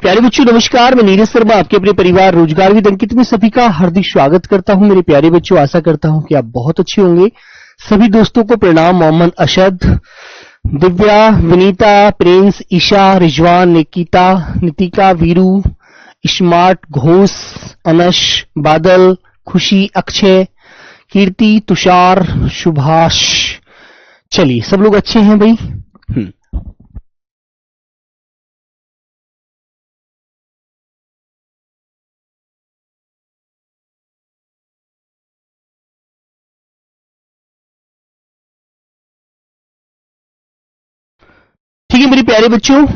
प्यारे बच्चों नमस्कार, मैं नीरज शर्मा आपके अपने परिवार रोजगार विद अंकित में सभी का हार्दिक स्वागत करता हूं। मेरे प्यारे बच्चों, आशा करता हूं कि आप बहुत अच्छे होंगे। सभी दोस्तों को प्रणाम। मोहम्मद अशद, दिव्या, विनीता, प्रिंस, ईशा, रिजवान, निकिता, नितिका, वीरू, स्मार्ट, घोष, अनश, बादल, खुशी, अक्षय, कीर्ति, तुषार, सुभाष। चलिए, सब लोग अच्छे हैं भाई। ठीक है मेरे प्यारे बच्चों,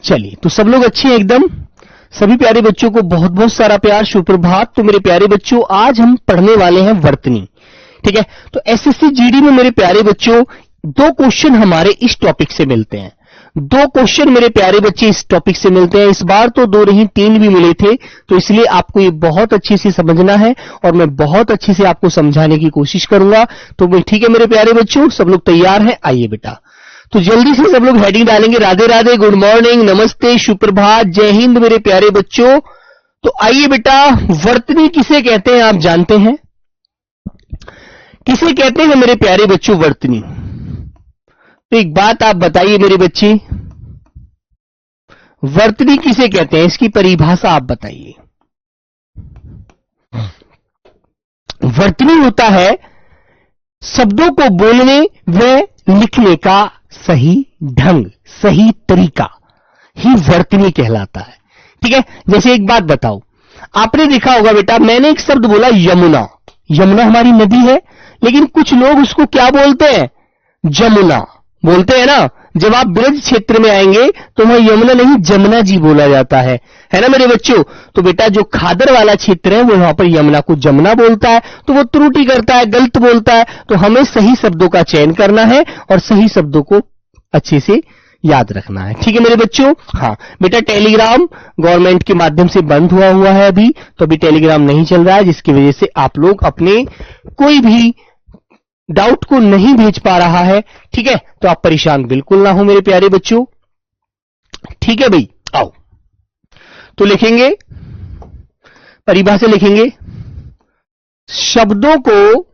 चलिए तो सब लोग अच्छे हैं एकदम। सभी प्यारे बच्चों को बहुत बहुत सारा प्यार, सुप्रभात। तो मेरे प्यारे बच्चों, आज हम पढ़ने वाले हैं वर्तनी। ठीक है, तो एसएससी जीडी में मेरे प्यारे बच्चों 2 क्वेश्चन हमारे इस टॉपिक से मिलते हैं। 2 क्वेश्चन मेरे प्यारे बच्चे इस टॉपिक से मिलते हैं। इस बार तो 2 नहीं 3 भी मिले थे, तो इसलिए आपको ये बहुत अच्छे से समझना है और मैं बहुत अच्छे से आपको समझाने की कोशिश करूंगा। तो ठीक है मेरे प्यारे बच्चों, सब लोग तैयार हैं? आइए बेटा, तो जल्दी से सब लोग हेडिंग डालेंगे। राधे राधे, गुड मॉर्निंग, नमस्ते, सुप्रभात, जय हिंद मेरे प्यारे बच्चों। तो आइए बेटा, वर्तनी किसे कहते हैं आप जानते हैं? किसे कहते हैं मेरे प्यारे बच्चों वर्तनी? तो एक बात आप बताइए मेरे बच्चे, वर्तनी किसे कहते हैं? इसकी परिभाषा आप बताइए। वर्तनी होता है शब्दों को बोलने व लिखने का सही ढंग, सही तरीका ही वर्तनी कहलाता है। ठीक है, जैसे एक बात बताओ, आपने देखा होगा बेटा, मैंने एक शब्द बोला यमुना। यमुना हमारी नदी है, लेकिन कुछ लोग उसको क्या बोलते हैं? जमुना बोलते हैं ना। जब आप ब्रज क्षेत्र में आएंगे तो वहां यमुना नहीं जमुना जी बोला जाता है ना मेरे बच्चों। तो बेटा जो खादर वाला क्षेत्र है वो वहां पर यमुना को जमुना बोलता है, तो वो त्रुटि करता है, गलत बोलता है। तो हमें सही शब्दों का चयन करना है और सही शब्दों को अच्छे से याद रखना है। ठीक है मेरे बच्चों। हाँ बेटा, टेलीग्राम गवर्नमेंट के माध्यम से बंद हुआ है अभी, तो अभी टेलीग्राम नहीं चल रहा है, जिसकी वजह से आप लोग अपने कोई भी डाउट को नहीं भेज पा रहा है। ठीक है, तो आप परेशान बिल्कुल ना हो मेरे प्यारे बच्चों। ठीक है भाई, आओ तो लिखेंगे, परिभाषा लिखेंगे, शब्दों को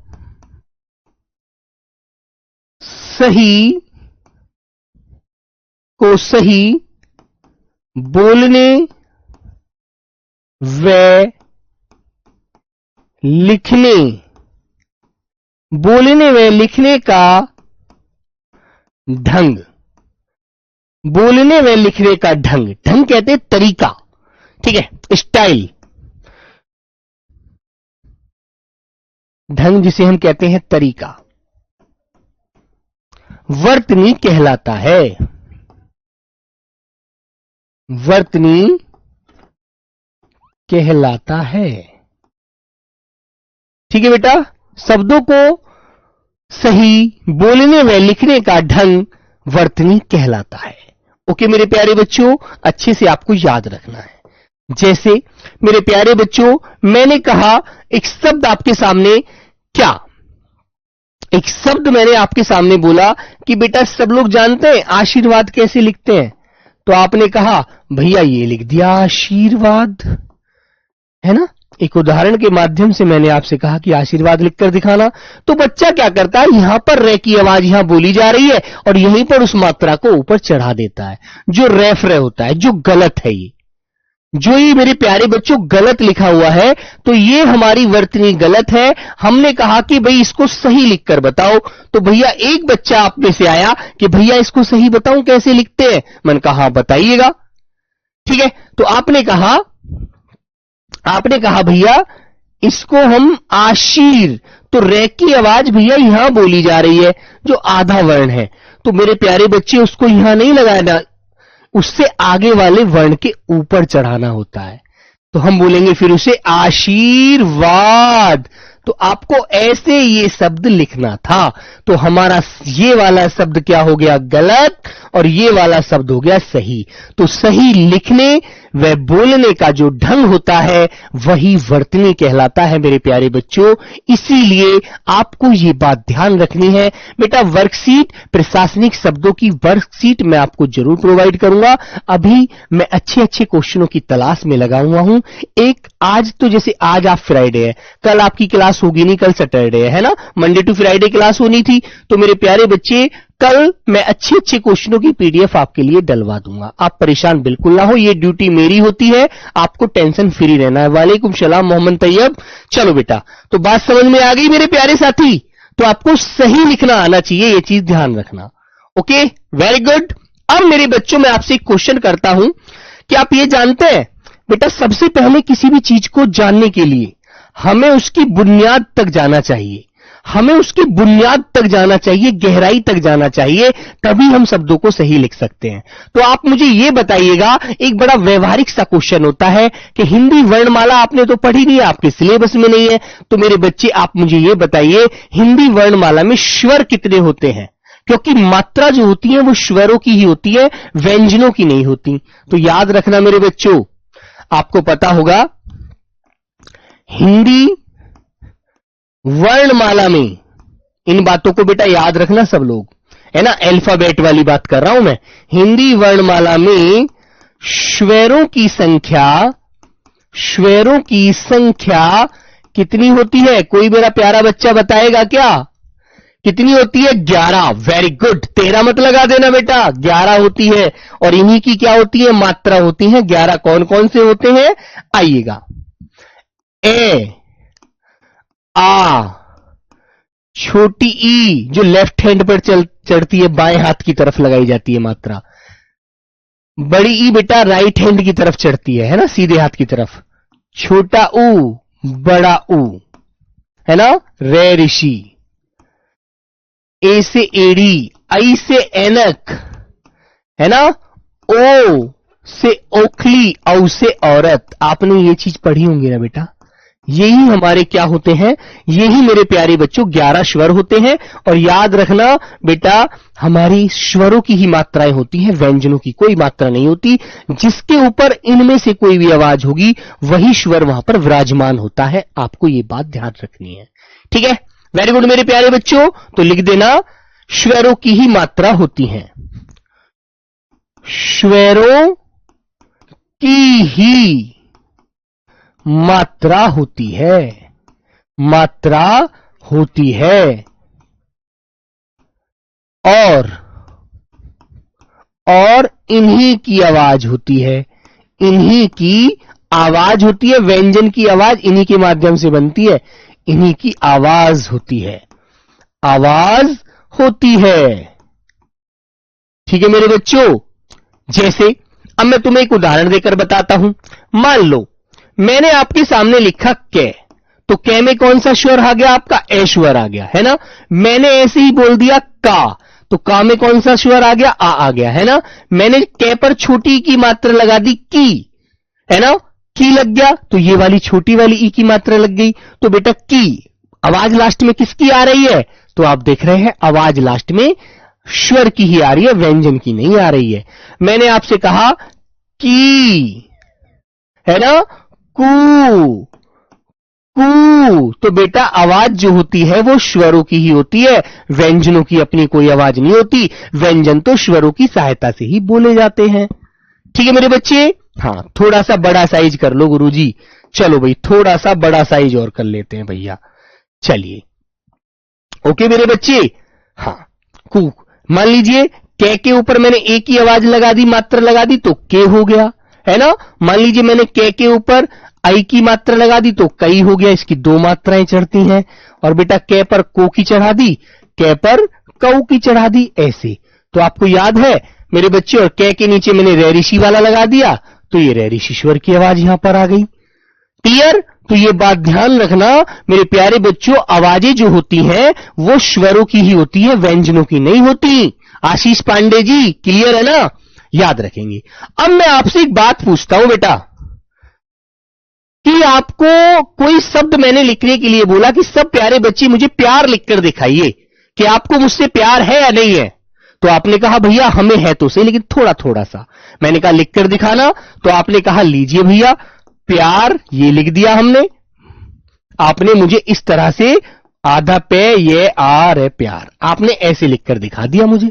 सही बोलने व लिखने, बोलने व लिखने का ढंग, बोलने व लिखने का ढंग, ढंग कहते हैं तरीका। ठीक है, स्टाइल, ढंग जिसे हम कहते हैं तरीका, वर्तनी कहलाता है। वर्तनी कहलाता है। ठीक है बेटा, शब्दों को सही बोलने व लिखने का ढंग वर्तनी कहलाता है। ओके मेरे प्यारे बच्चों, अच्छे से आपको याद रखना है। जैसे मेरे प्यारे बच्चों, मैंने कहा एक शब्द आपके सामने, क्या एक शब्द मैंने आपके सामने बोला कि बेटा सब लोग जानते हैं आशीर्वाद कैसे लिखते हैं, तो आपने कहा भैया ये लिख दिया आशीर्वाद, है ना। एक उदाहरण के माध्यम से मैंने आपसे कहा कि आशीर्वाद लिखकर दिखाना, तो बच्चा क्या करता है, यहां पर रे की आवाज यहां बोली जा रही है और यहीं पर उस मात्रा को ऊपर चढ़ा देता है, जो रेफ रे होता है, जो गलत है। ये जो ये मेरे प्यारे बच्चों गलत लिखा हुआ है, तो ये हमारी वर्तनी गलत है। हमने कहा कि भाई इसको सही लिखकर बताओ, तो भैया एक बच्चा आप में से आया कि भैया इसको सही बताऊं कैसे लिखते हैं। मैंने कहा बताइएगा। ठीक है, तो आपने कहा भैया इसको हम आशीर, तो रे की आवाज भैया यहां बोली जा रही है जो आधा वर्ण है, तो मेरे प्यारे बच्चे उसको यहां नहीं लगाना, उससे आगे वाले वर्ण के ऊपर चढ़ाना होता है। तो हम बोलेंगे फिर उसे आशीर्वाद। तो आपको ऐसे ये शब्द लिखना था, तो हमारा ये वाला शब्द क्या हो गया, गलत, और ये वाला शब्द हो गया सही। तो सही लिखने वह बोलने का जो ढंग होता है वही वर्तनी कहलाता है मेरे प्यारे बच्चों। इसीलिए आपको ये बात ध्यान रखनी है बेटा। वर्कशीट, प्रशासनिक शब्दों की वर्कशीट मैं आपको जरूर प्रोवाइड करूंगा। अभी मैं अच्छे अच्छे क्वेश्चनों की तलाश में लगा हुआ हूं। एक आज तो जैसे आज आप फ्राइडे है, कल आपकी क्लास होगी नहीं, कल सैटरडे है ना, मंडे टू फ्राइडे क्लास होनी थी। तो मेरे प्यारे बच्चे कल मैं अच्छे अच्छे क्वेश्चनों की पीडीएफ आपके लिए डलवा दूंगा। आप परेशान बिल्कुल ना हो, ये ड्यूटी मेरी होती है, आपको टेंशन फ्री रहना है। वालेकुम सलाम मोहम्मद तैयब। चलो बेटा, तो बात समझ में आ गई मेरे प्यारे साथी। तो आपको सही लिखना आना चाहिए, ये चीज ध्यान रखना। Okay, very good. अब मेरे बच्चों मैं आपसे एक क्वेश्चन करता हूं कि आप ये जानते हैं बेटा, सबसे पहले किसी भी चीज को जानने के लिए हमें उसकी बुनियाद तक जाना चाहिए। हमें उसकी बुनियाद तक जाना चाहिए, गहराई तक जाना चाहिए, तभी हम शब्दों को सही लिख सकते हैं। तो आप मुझे यह बताइएगा, एक बड़ा व्यवहारिक सा क्वेश्चन होता है कि हिंदी वर्णमाला आपने तो पढ़ी नहीं है, आपके सिलेबस में नहीं है। तो मेरे बच्चे आप मुझे यह बताइए, हिंदी वर्णमाला में स्वर कितने होते हैं? क्योंकि मात्रा जो होती है वो स्वरों की ही होती है, व्यंजनों की नहीं होती। तो याद रखना मेरे बच्चों, आपको पता होगा हिंदी वर्णमाला में, इन बातों को बेटा याद रखना सब लोग, है ना, अल्फाबेट वाली बात कर रहा हूं मैं। हिंदी वर्णमाला में स्वरों की संख्या कितनी होती है? कोई मेरा प्यारा बच्चा बताएगा क्या? कितनी होती है? 11। वेरी गुड, 13 मत लगा देना बेटा, 11 होती है। और इन्हीं की क्या होती है? मात्रा होती है 11। कौन कौन से होते हैं? आइएगा, ए, आ, छोटी ई जो लेफ्ट हैंड पर चढ़ती है, बाएं हाथ की तरफ लगाई जाती है मात्रा। बड़ी ई बेटा राइट हैंड की तरफ चढ़ती है ना, सीधे हाथ की तरफ। छोटा ऊ, बड़ा ऊ, है ना, रे ऋषि। ए से एड़ी, आई से ऐनक, है ना, ओ से ओखली, औ से औरत। आपने ये चीज पढ़ी होंगी ना बेटा। यही हमारे क्या होते हैं? यही मेरे प्यारे बच्चों 11 स्वर होते हैं। और याद रखना बेटा, हमारी स्वरों की ही मात्राएं होती हैं, व्यंजनों की कोई मात्रा नहीं होती। जिसके ऊपर इनमें से कोई भी आवाज होगी वही स्वर वहां पर विराजमान होता है। आपको ये बात ध्यान रखनी है, ठीक है। वेरी गुड मेरे प्यारे बच्चों, तो लिख देना, स्वरों की ही मात्रा होती है, स्वरों की ही मात्रा होती है, मात्रा होती है। और इन्हीं की आवाज होती है, इन्हीं की आवाज होती है। व्यंजन की आवाज इन्हीं के माध्यम से बनती है, इन्हीं की आवाज होती है, आवाज होती है, ठीक है मेरे बच्चों। जैसे अब मैं तुम्हें एक उदाहरण देकर बताता हूं। मान लो मैंने आपके सामने लिखा कै, तो कै में कौन सा स्वर आ गया? आपका ए स्वर आ गया, है ना। मैंने ऐसे ही बोल दिया का, तो का में कौन सा स्वर आ गया? आ गया, है ना। मैंने कै पर छोटी की मात्रा लगा दी की, है ना, की लग गया, तो ये वाली छोटी वाली ई की मात्रा लग गई। तो बेटा की आवाज लास्ट में किसकी आ रही है? तो आप देख रहे हैं आवाज लास्ट में स्वर की ही आ रही है, व्यंजन की नहीं आ रही है। मैंने आपसे कहा की, है ना, कू, कू, तो बेटा आवाज जो होती है वो स्वरों की ही होती है, व्यंजनों की अपनी कोई आवाज नहीं होती। व्यंजन तो स्वरों की सहायता से ही बोले जाते हैं, ठीक है मेरे बच्चे। हाँ, थोड़ा सा बड़ा साइज कर लो गुरुजी। चलो भाई, थोड़ा सा बड़ा साइज और कर लेते हैं भैया, चलिए। ओके मेरे बच्चे। हाँ, कू, मान लीजिए के के ऊपर मैंने ए की आवाज लगा दी, मात्रा लगा दी, तो के हो गया, है ना। मान लीजिए मैंने के ऊपर आई की मात्रा लगा दी तो कई हो गया। इसकी 2 मात्राएं चढ़ती हैं। और बेटा के पर को की चढ़ा दी, के पर कऊ की चढ़ा दी, ऐसे। तो आपको याद है मेरे बच्चे, और के नीचे मैंने रे ऋषि वाला लगा दिया, तो ये रे ऋषि स्वर की आवाज यहां पर आ गई। क्लियर? तो ये बात ध्यान रखना मेरे प्यारे बच्चों, आवाजें जो होती हैं वो स्वरों की ही होती है, व्यंजनों की नहीं होती। आशीष पांडे जी, क्लियर है ना? याद रखेंगे। अब मैं आपसे एक बात पूछता हूं बेटा, कि आपको कोई शब्द मैंने लिखने के लिए बोला कि सब प्यारे बच्चे मुझे प्यार लिखकर दिखाइए कि आपको मुझसे प्यार है या नहीं है। तो आपने कहा भैया हमें है तो सही लेकिन थोड़ा थोड़ा सा। मैंने कहा लिख कर दिखाना, तो आपने कहा लीजिए भैया प्यार, ये लिख दिया हमने। आपने मुझे इस तरह से आधा पे ये आर है प्यार, आपने ऐसे लिखकर दिखा दिया मुझे।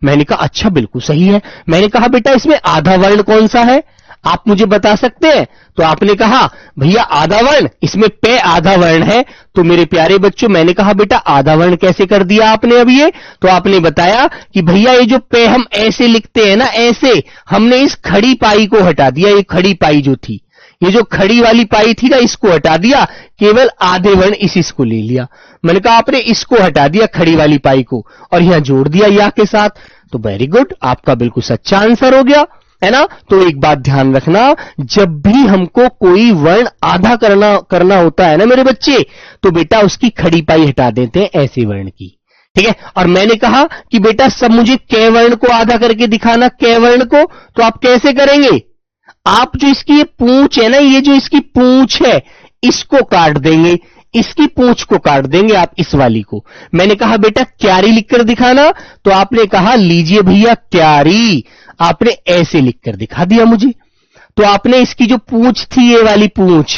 मैंने कहा अच्छा बिल्कुल सही है। मैंने कहा बेटा इसमें आधा वर्ण कौन सा है, आप मुझे बता सकते हैं? तो आपने कहा भैया आधा वर्ण, इसमें पे आधा वर्ण है। तो मेरे प्यारे बच्चों मैंने कहा बेटा आधा वर्ण कैसे कर दिया आपने अब ये? तो आपने बताया कि भैया ये जो पे हम ऐसे लिखते हैं ना, ऐसे हमने इस खड़ी पाई को हटा दिया। ये खड़ी पाई जो थी, ये जो खड़ी वाली पाई थी ना, इसको हटा दिया, केवल आधे वर्ण इसको ले लिया। मैंने कहा आपने इसको हटा दिया खड़ी वाली पाई को और यहां जोड़ दिया या के साथ। तो वेरी गुड, आपका बिल्कुल सच्चा आंसर हो गया, है ना? तो एक बात ध्यान रखना, जब भी हमको कोई वर्ण आधा करना होता है ना मेरे बच्चे, तो बेटा उसकी खड़ी पाई हटा देते हैं ऐसे वर्ण की, ठीक है? और मैंने कहा कि बेटा सब मुझे कै वर्ण को आधा करके दिखाना, कै वर्ण को। तो आप कैसे करेंगे? आप जो इसकी ये पूंछ है ना, ये जो इसकी पूंछ है, इसको काट देंगे, इसकी पूंछ को काट देंगे आप, इस वाली को। मैंने कहा बेटा क्यारी लिखकर दिखाना, तो आपने कहा लीजिए भैया क्यारी, आपने ऐसे लिखकर दिखा दिया मुझे। तो आपने इसकी जो पूंछ थी, ये वाली पूंछ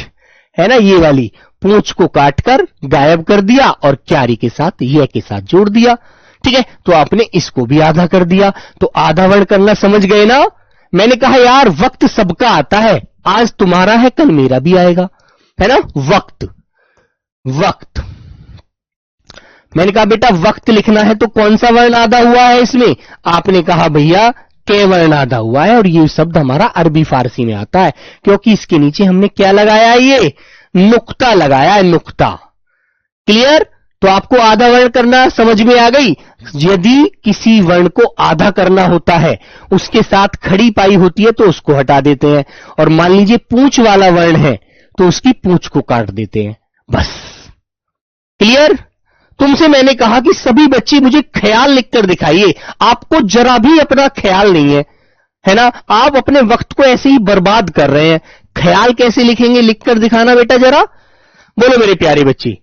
है ना, ये वाली पूंछ को काटकर गायब कर दिया और क्यारी के साथ ये के साथ जोड़ दिया, ठीक है? तो आपने इसको भी आधा कर दिया। तो आधा वर्ण करना समझ गए ना? मैंने कहा यार वक्त सबका आता है, आज तुम्हारा है कल मेरा भी आएगा, है ना? वक्त वक्त मैंने कहा बेटा वक्त लिखना है तो कौन सा वर्ण आधा हुआ है इसमें? आपने कहा भैया के वर्ण आधा हुआ है। और ये शब्द हमारा अरबी फारसी में आता है क्योंकि इसके नीचे हमने क्या लगाया है, ये नुक्ता लगाया है, नुक्ता। क्लियर? तो आपको आधा वर्ण करना समझ में आ गई। यदि किसी वर्ण को आधा करना होता है, उसके साथ खड़ी पाई होती है तो उसको हटा देते हैं, और मान लीजिए पूंछ वाला वर्ण है तो उसकी पूंछ को काट देते हैं, बस। क्लियर? तुमसे मैंने कहा कि सभी बच्चे मुझे ख्याल लिखकर दिखाइए। आपको जरा भी अपना ख्याल नहीं है ना? आप अपने वक्त को ऐसे ही बर्बाद कर रहे हैं। ख्याल कैसे लिखेंगे, लिखकर दिखाना बेटा जरा। बोलो मेरे प्यारे बच्चे,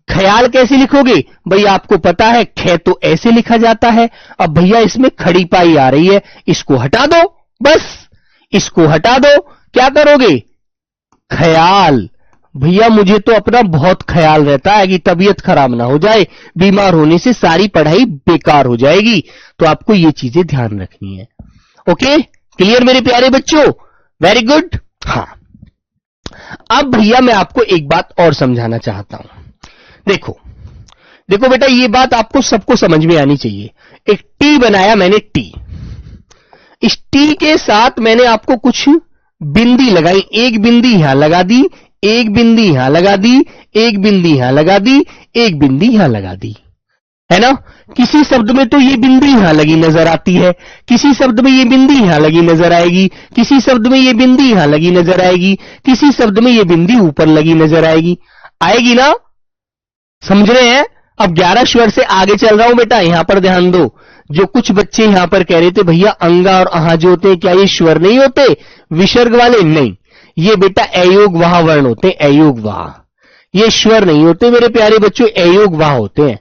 ख्याल कैसे लिखोगे? भैया आपको पता है खे तो ऐसे लिखा जाता है। अब भैया इसमें खड़ी पाई आ रही है, इसको हटा दो, बस इसको हटा दो। क्या करोगे? ख्याल। भैया मुझे तो अपना बहुत ख्याल रहता है कि तबीयत खराब ना हो जाए, बीमार होने से सारी पढ़ाई बेकार हो जाएगी। तो आपको ये चीजें ध्यान रखनी है। ओके, क्लियर मेरे प्यारे बच्चों? Very good. हाँ, अब भैया मैं आपको एक बात और समझाना चाहता हूं। देखो देखो बेटा, ये बात आपको सबको समझ में आनी चाहिए। एक टी बनाया मैंने, टी। इस टी के साथ मैंने आपको कुछ बिंदी लगाई। एक बिंदी यहां लगा दी, एक बिंदी यहां लगा दी, एक बिंदी यहां लगा दी, एक बिंदी यहां लगा दी, है ना? किसी शब्द में तो ये बिंदी यहां लगी नजर आती है, किसी शब्द में ये बिंदी यहां लगी नजर आएगी, किसी शब्द में ये बिंदी यहां लगी नजर आएगी, किसी शब्द में ये बिंदी ऊपर लगी नजर आएगी। आएगी ना? समझ रहे हैं? अब 11 स्वर से आगे चल रहा हूं बेटा, यहां पर ध्यान दो। जो कुछ बच्चे यहां पर कह रहे थे भैया अंगा और अहा जो होते हैं क्या ये स्वर नहीं होते, विसर्ग वाले? नहीं, ये बेटा अयोग वाह वर्ण होते हैं, अयोग वाह। ये स्वर नहीं होते मेरे प्यारे बच्चों, अयोग वाह होते हैं,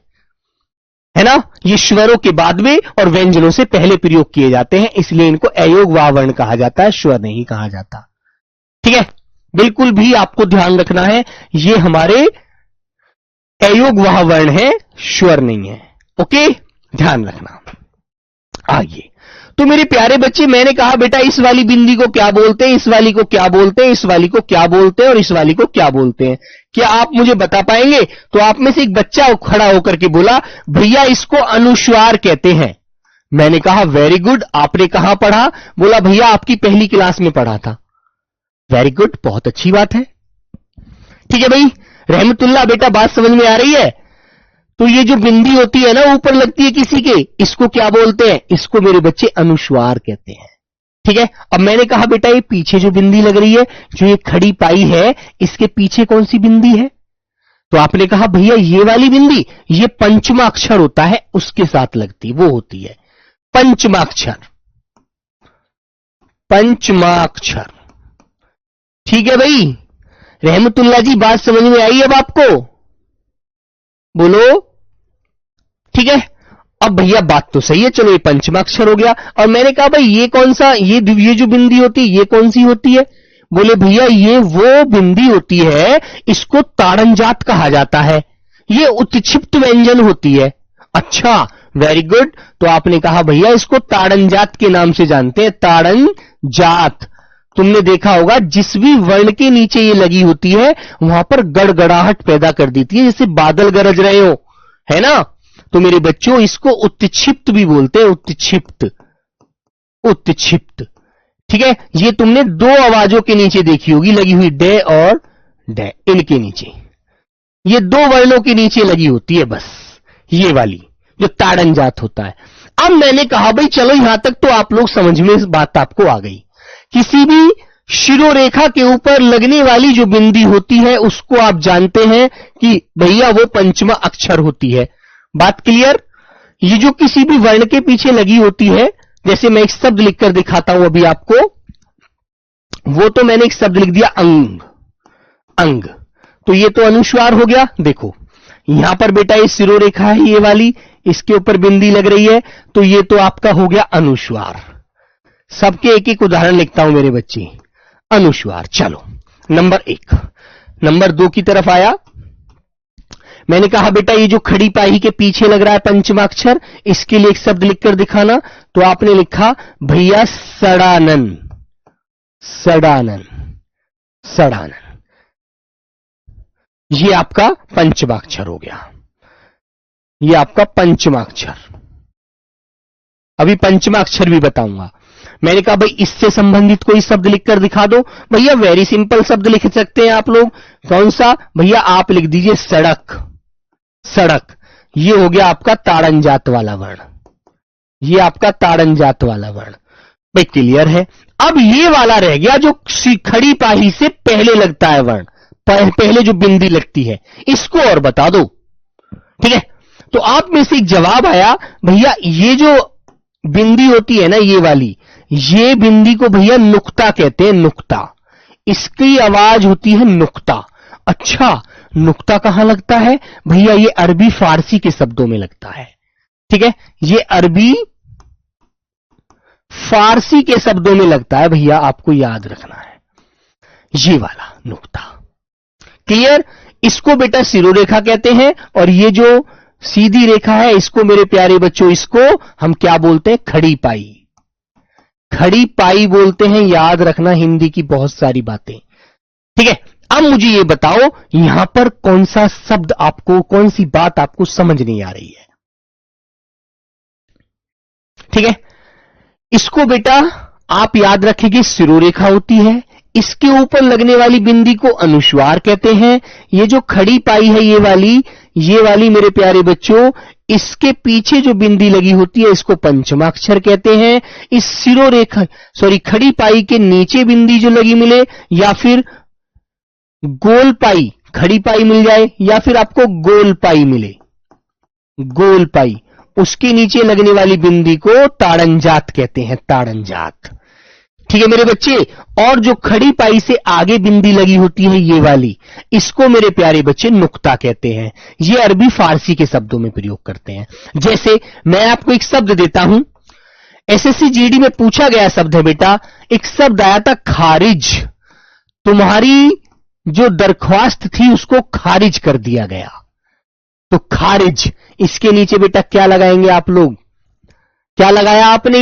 है ना? ये स्वरों के बाद में और व्यंजनों से पहले प्रयोग किए जाते हैं, इसलिए इनको अयोग वाह वर्ण कहा जाता है, स्वर नहीं कहा जाता। ठीक है, बिल्कुल भी आपको ध्यान रखना है, ये हमारे अयोग वाह वर्ण है, स्वर नहीं है। ओके, ध्यान रखना। आइए, तो मेरे प्यारे बच्चे मैंने कहा बेटा इस वाली बिंदी को क्या बोलते हैं, इस वाली को क्या बोलते हैं, इस वाली को क्या बोलते हैं और इस वाली को क्या बोलते हैं? क्या आप मुझे बता पाएंगे? तो आप में से एक बच्चा खड़ा होकर के बोला भैया इसको अनुस्वार कहते हैं। मैंने कहा वेरी गुड, आपने कहां पढ़ा? बोला भैया आपकी पहली क्लास में पढ़ा था। वेरी गुड, बहुत अच्छी बात है। ठीक है भाई, रहमतुल्लाह बेटा बात समझ में आ रही है? तो ये जो बिंदी होती है ना ऊपर लगती है किसी के, इसको क्या बोलते हैं? इसको मेरे बच्चे अनुस्वार कहते हैं। ठीक है, अब मैंने कहा बेटा ये पीछे जो बिंदी लग रही है, जो ये खड़ी पाई है, इसके पीछे कौन सी बिंदी है? तो आपने कहा भैया ये वाली बिंदी, ये पंचमा अक्षर होता है उसके साथ लगती, वो होती है पंचमाक्षर। पंचमाक्षर, ठीक है भाई? रहमतुल्लाह जी बात समझ में आई अब आपको? बोलो। ठीक है, अब भैया बात तो सही है, चलो ये पंचमाक्षर हो गया। और मैंने कहा भाई ये कौन सा, ये जो बिंदी होती है ये कौन सी होती है? बोले भैया ये वो बिंदी होती है, इसको ताड़नजात कहा जाता है, ये उत्क्षिप्त व्यंजन होती है। अच्छा, वेरी गुड। तो आपने कहा भैया इसको ताड़नजात के नाम से जानते हैं, ताड़नजात। तुमने देखा होगा जिस भी वर्ण के नीचे ये लगी होती है वहां पर गड़गड़ाहट पैदा कर देती है, जैसे बादल गरज रहे हो, है ना? तो मेरे बच्चों इसको उत्क्षिप्त भी बोलते हैं, उत्क्षिप्त, उत्क्षिप्त। ठीक है, ये तुमने दो आवाजों के नीचे देखी होगी लगी हुई, डे और डे, इनके नीचे, ये दो वर्णों के नीचे लगी होती है बस, ये वाली जो ताड़नजात होता है। अब मैंने कहा भाई चलो यहां तक तो आप लोग समझ में इस बात आपको आ गई। किसी भी शिरोरेखा के ऊपर लगने वाली जो बिंदी होती है उसको आप जानते हैं कि भैया वो पंचमा अक्षर होती है। बात क्लियर? ये जो किसी भी वर्ण के पीछे लगी होती है, जैसे मैं एक शब्द लिखकर दिखाता हूं अभी आपको, वो तो मैंने एक शब्द लिख दिया अंग, अंग, तो ये तो अनुस्वार हो गया। देखो यहां पर बेटा ये शिरोरेखा है ये वाली, इसके ऊपर बिंदी लग रही है, तो ये तो आपका हो गया अनुस्वार। सबके एक एक उदाहरण लिखता हूं मेरे बच्चे, अनुस्वार। चलो नंबर 1, नंबर 2 की तरफ आया। मैंने कहा बेटा ये जो खड़ी पाही के पीछे लग रहा है पंचमाक्षर, इसके लिए एक शब्द लिखकर दिखाना। तो आपने लिखा भैया सड़ानन, सड़ानन, सड़ानन। ये आपका पंचमाक्षर हो गया, ये आपका पंचमाक्षर। अभी पंचमाक्षर भी बताऊंगा। मैंने कहा भाई इससे संबंधित कोई शब्द लिखकर दिखा दो। भैया वेरी सिंपल शब्द लिख सकते हैं आप लोग। कौन सा? भैया आप लिख दीजिए सड़क, सड़क। ये हो गया आपका ताड़नजात वाला वर्ण, ये आपका ताड़नजात वाला वर्ण। भाई क्लियर है? अब ये वाला रह गया जो खड़ी पाही से पहले लगता है वर्ण, पहले जो बिंदी लगती है, इसको और बता दो। ठीक है, तो आप में से एक जवाब आया भैया ये जो बिंदी होती है ना ये वाली, ये बिंदी को भैया नुक्ता कहते हैं, नुक्ता। इसकी आवाज होती है नुक्ता। अच्छा, नुक्ता कहां लगता है? भैया ये अरबी फारसी के शब्दों में लगता है। ठीक है, ये अरबी फारसी के शब्दों में लगता है भैया, आपको याद रखना है ये वाला नुक्ता। क्लियर? इसको बेटा शिरोरेखा कहते हैं, और ये जो सीधी रेखा है इसको मेरे प्यारे बच्चों, इसको हम क्या बोलते हैं? खड़ी पाई, खड़ी पाई बोलते हैं। याद रखना हिंदी की बहुत सारी बातें। ठीक है, अब मुझे ये बताओ यहां पर कौन सा शब्द आपको, कौन सी बात आपको समझ नहीं आ रही है? ठीक है, इसको बेटा आप याद रखेंगे शिरोरेखा होती है, इसके ऊपर लगने वाली बिंदी को अनुस्वार कहते हैं। ये जो खड़ी पाई है ये वाली मेरे प्यारे बच्चों, इसके पीछे जो बिंदी लगी होती है इसको पंचमाक्षर कहते हैं। इस शिरोरेखा खड़ी पाई के नीचे बिंदी जो लगी मिले, या फिर गोल पाई, खड़ी पाई मिल जाए, या फिर आपको गोल पाई मिले, गोल पाई, उसके नीचे लगने वाली बिंदी को ताड़नजात कहते हैं, ताड़नजात। ठीक है मेरे बच्चे, और जो खड़ी पाई से आगे बिंदी लगी होती है ये वाली, इसको मेरे प्यारे बच्चे नुक्ता कहते हैं। ये अरबी फारसी के शब्दों में प्रयोग करते हैं। जैसे मैं आपको एक शब्द देता हूं, एसएससी जीडी में पूछा गया शब्द है बेटा, एक शब्द आया था खारिज। तुम्हारी जो दरख्वास्त थी उसको खारिज कर दिया गया, तो खारिज, इसके नीचे बेटा क्या लगाएंगे आप लोग? क्या लगाया आपने?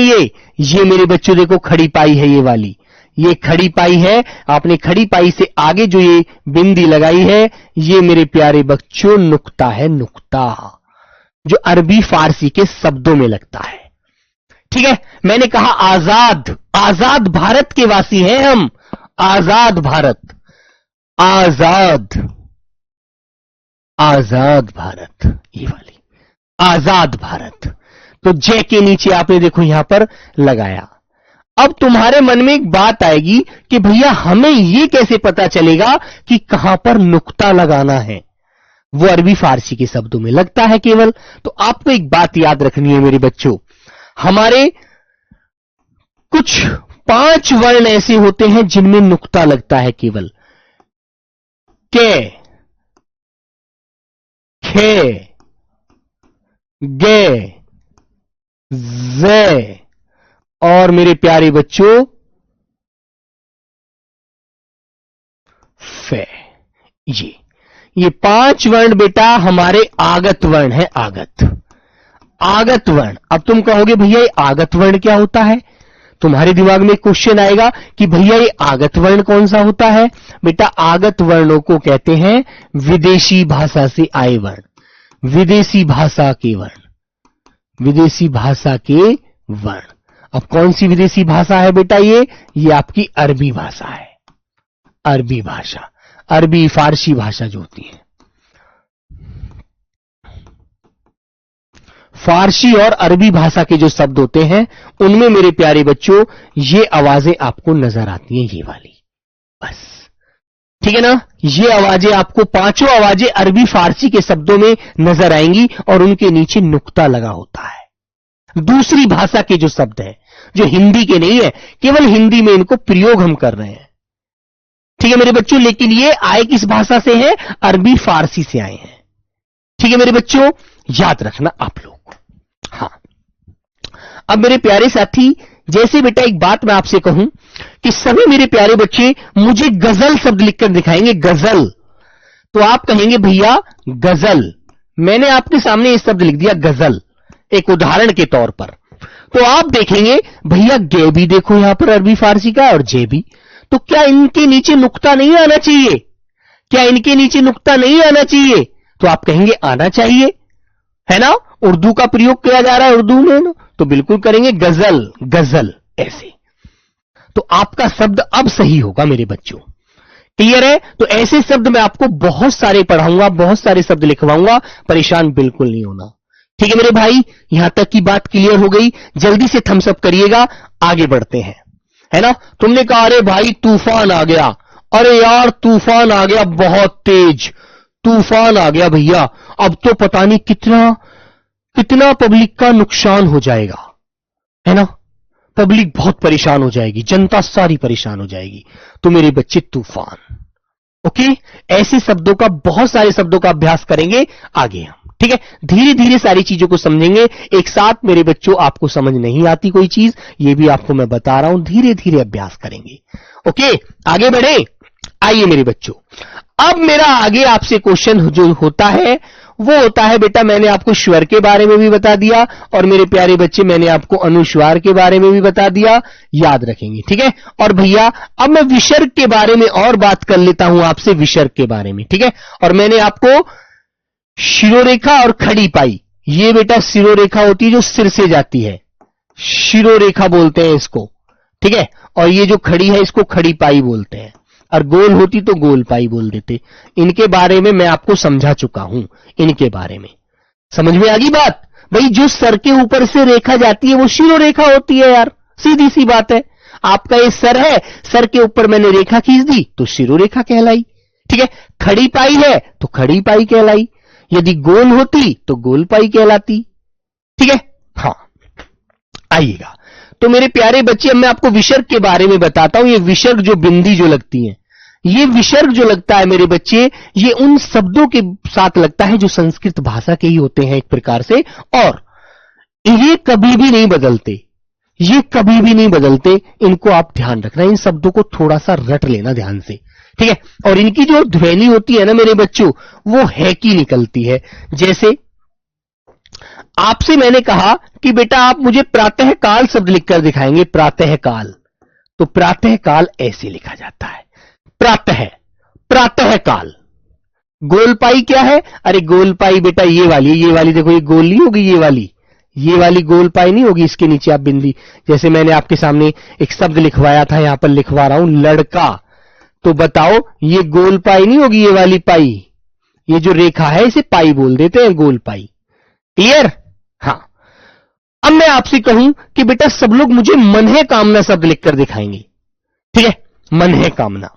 ये मेरे बच्चों देखो खड़ी पाई है ये वाली, ये खड़ी पाई है। आपने खड़ी पाई से आगे जो ये बिंदी लगाई है ये मेरे प्यारे बच्चों नुक्ता है, नुक्ता, जो अरबी फारसी के शब्दों में लगता है। ठीक है, मैंने कहा आजाद, आजाद भारत के वासी हैं हम, आजाद भारत, आजाद, आजाद भारत, ये वाली आजाद भारत। तो जय के नीचे आपने देखो यहां पर लगाया। अब तुम्हारे मन में एक बात आएगी कि भैया हमें यह कैसे पता चलेगा कि कहां पर नुक्ता लगाना है? वो अरबी फारसी के शब्दों में लगता है केवल। तो आपको एक बात याद रखनी है मेरे बच्चों, हमारे कुछ 5 वर्ण ऐसे होते हैं जिनमें नुक्ता लगता है केवल। के, खे, गे, ज़, और मेरे प्यारे बच्चों फे। ये 5 वर्ण बेटा हमारे आगत वर्ण है। आगत वर्ण। अब तुम कहोगे भैया ये आगत वर्ण क्या होता है? तुम्हारे दिमाग में क्वेश्चन आएगा कि भैया ये आगत वर्ण कौन सा होता है? बेटा आगत वर्णों को कहते हैं विदेशी भाषा से आए वर्ण, विदेशी भाषा के वर्ण, विदेशी भाषा के वर्ण। अब कौन सी विदेशी भाषा है बेटा? ये आपकी अरबी भाषा है। अरबी भाषा, अरबी फारसी भाषा जो होती है, फारसी और अरबी भाषा के जो शब्द होते हैं उनमें मेरे प्यारे बच्चों ये आवाजें आपको नजर आती हैं, ये वाली, बस ठीक है ना। ये आवाजें आपको, पांचों आवाजें अरबी फारसी के शब्दों में नजर आएंगी और उनके नीचे नुक्ता लगा होता है। दूसरी भाषा के जो शब्द हैं, जो हिंदी के नहीं है, केवल हिंदी में इनको प्रयोग हम कर रहे हैं, ठीक है मेरे बच्चों। लेकिन ये आए किस भाषा से हैं? अरबी फारसी से आए हैं, ठीक है मेरे बच्चों, याद रखना आप लोग। हाँ, अब मेरे प्यारे साथी, जैसे बेटा एक बात मैं आपसे कहूं कि सभी मेरे प्यारे बच्चे मुझे गजल शब्द लिखकर दिखाएंगे, गजल, तो आप कहेंगे भैया गजल, मैंने आपके सामने ये शब्द लिख दिया गजल, एक उदाहरण के तौर पर, तो आप देखेंगे भैया गे भी देखो यहां पर अरबी फारसी का और जे भी, तो क्या इनके नीचे नुक्ता नहीं आना चाहिए? क्या इनके नीचे नुक्ता नहीं आना चाहिए? तो आप कहेंगे आना चाहिए, है ना, उर्दू का प्रयोग किया जा रहा है उर्दू में, तो बिल्कुल करेंगे गजल, गजल ऐसे। तो आपका शब्द अब सही होगा मेरे बच्चों, क्लियर है? तो ऐसे शब्द मैं आपको बहुत सारे पढ़ाऊंगा, बहुत सारे शब्द लिखवाऊंगा, परेशान बिल्कुल नहीं होना, ठीक है मेरे भाई। यहां तक की बात क्लियर हो गई? जल्दी से थम्स अप करिएगा, आगे बढ़ते हैं, है ना। तुमने कहा अरे भाई तूफान आ गया, अरे यार तूफान आ गया, बहुत तेज तूफान आ गया भैया, अब तो पता नहीं कितना कितना पब्लिक का नुकसान हो जाएगा, है ना, पब्लिक बहुत परेशान हो जाएगी, जनता सारी परेशान हो जाएगी। तो मेरे बच्चे तूफान, ओके, ऐसे शब्दों का, बहुत सारे शब्दों का अभ्यास करेंगे आगे हम, ठीक है। धीरे धीरे सारी चीजों को समझेंगे, एक साथ मेरे बच्चों आपको समझ नहीं आती कोई चीज, ये भी आपको मैं बता रहा हूं, धीरे धीरे अभ्यास करेंगे, ओके। आगे बढ़े, आइए मेरे बच्चों। अब मेरा आगे आपसे क्वेश्चन जो होता है वो होता है बेटा, मैंने आपको स्वर के बारे में भी बता दिया और मेरे प्यारे बच्चे मैंने आपको अनुस्वार के बारे में भी बता दिया, याद रखेंगे, ठीक है। और भैया अब मैं विसर्ग के बारे में और बात कर लेता हूं आपसे, विसर्ग के बारे में, ठीक है। और मैंने आपको शिरोरेखा और खड़ी पाई, ये बेटा शिरोरेखा होती है जो सिर से जाती है, शिरोरेखा बोलते हैं इसको, ठीक है। और ये जो खड़ी है इसको खड़ी पाई बोलते हैं, और गोल होती तो गोल पाई बोल देते। इनके बारे में मैं आपको समझा चुका हूं, इनके बारे में समझ में आ गई बात? भाई जो सर के ऊपर से रेखा जाती है वो शिरोरेखा होती है यार, सीधी सी बात है। आपका ये सर है, सर के ऊपर मैंने रेखा खींच दी तो शिरोरेखा कहलाई, ठीक है। खड़ी पाई है तो खड़ी पाई कहलाई, यदि गोल होती तो गोल पाई कहलाती, ठीक है। हाँ, आइएगा। तो मेरे प्यारे बच्चे, अब मैं आपको विसर्ग के बारे में बताता हूं। ये विसर्ग जो बिंदी जो लगती है, ये विसर्ग जो लगता है मेरे बच्चे, ये उन शब्दों के साथ लगता है जो संस्कृत भाषा के ही होते हैं एक प्रकार से, और ये कभी भी नहीं बदलते, ये कभी भी नहीं बदलते, इनको आप ध्यान रखना, इन शब्दों को थोड़ा सा रट लेना ध्यान से, ठीक है। और इनकी जो ध्वनि होती है ना मेरे बच्चों, वो है की निकलती है। जैसे आपसे मैंने कहा कि बेटा आप मुझे प्रातः काल शब्द लिखकर दिखाएंगे, प्रातः काल, तो प्रातः काल ऐसे लिखा जाता है, प्रातः, प्रातः काल। गोलपाई क्या है? अरे गोलपाई बेटा ये वाली देखो, ये गोल नहीं होगी, ये वाली गोलपाई नहीं होगी, इसके नीचे आप बिंदी, जैसे मैंने आपके सामने एक शब्द लिखवाया था, यहां पर लिखवा रहा हूं लड़का, तो बताओ ये गोलपाई नहीं होगी, ये वाली पाई, ये जो रेखा है इसे पाई बोल देते हैं, गोलपाई, क्लियर? हाँ। अब मैं आपसे कहूं कि बेटा सब लोग मुझे मन है कामना शब्द लिखकर दिखाएंगे, ठीक है, मन है कामना,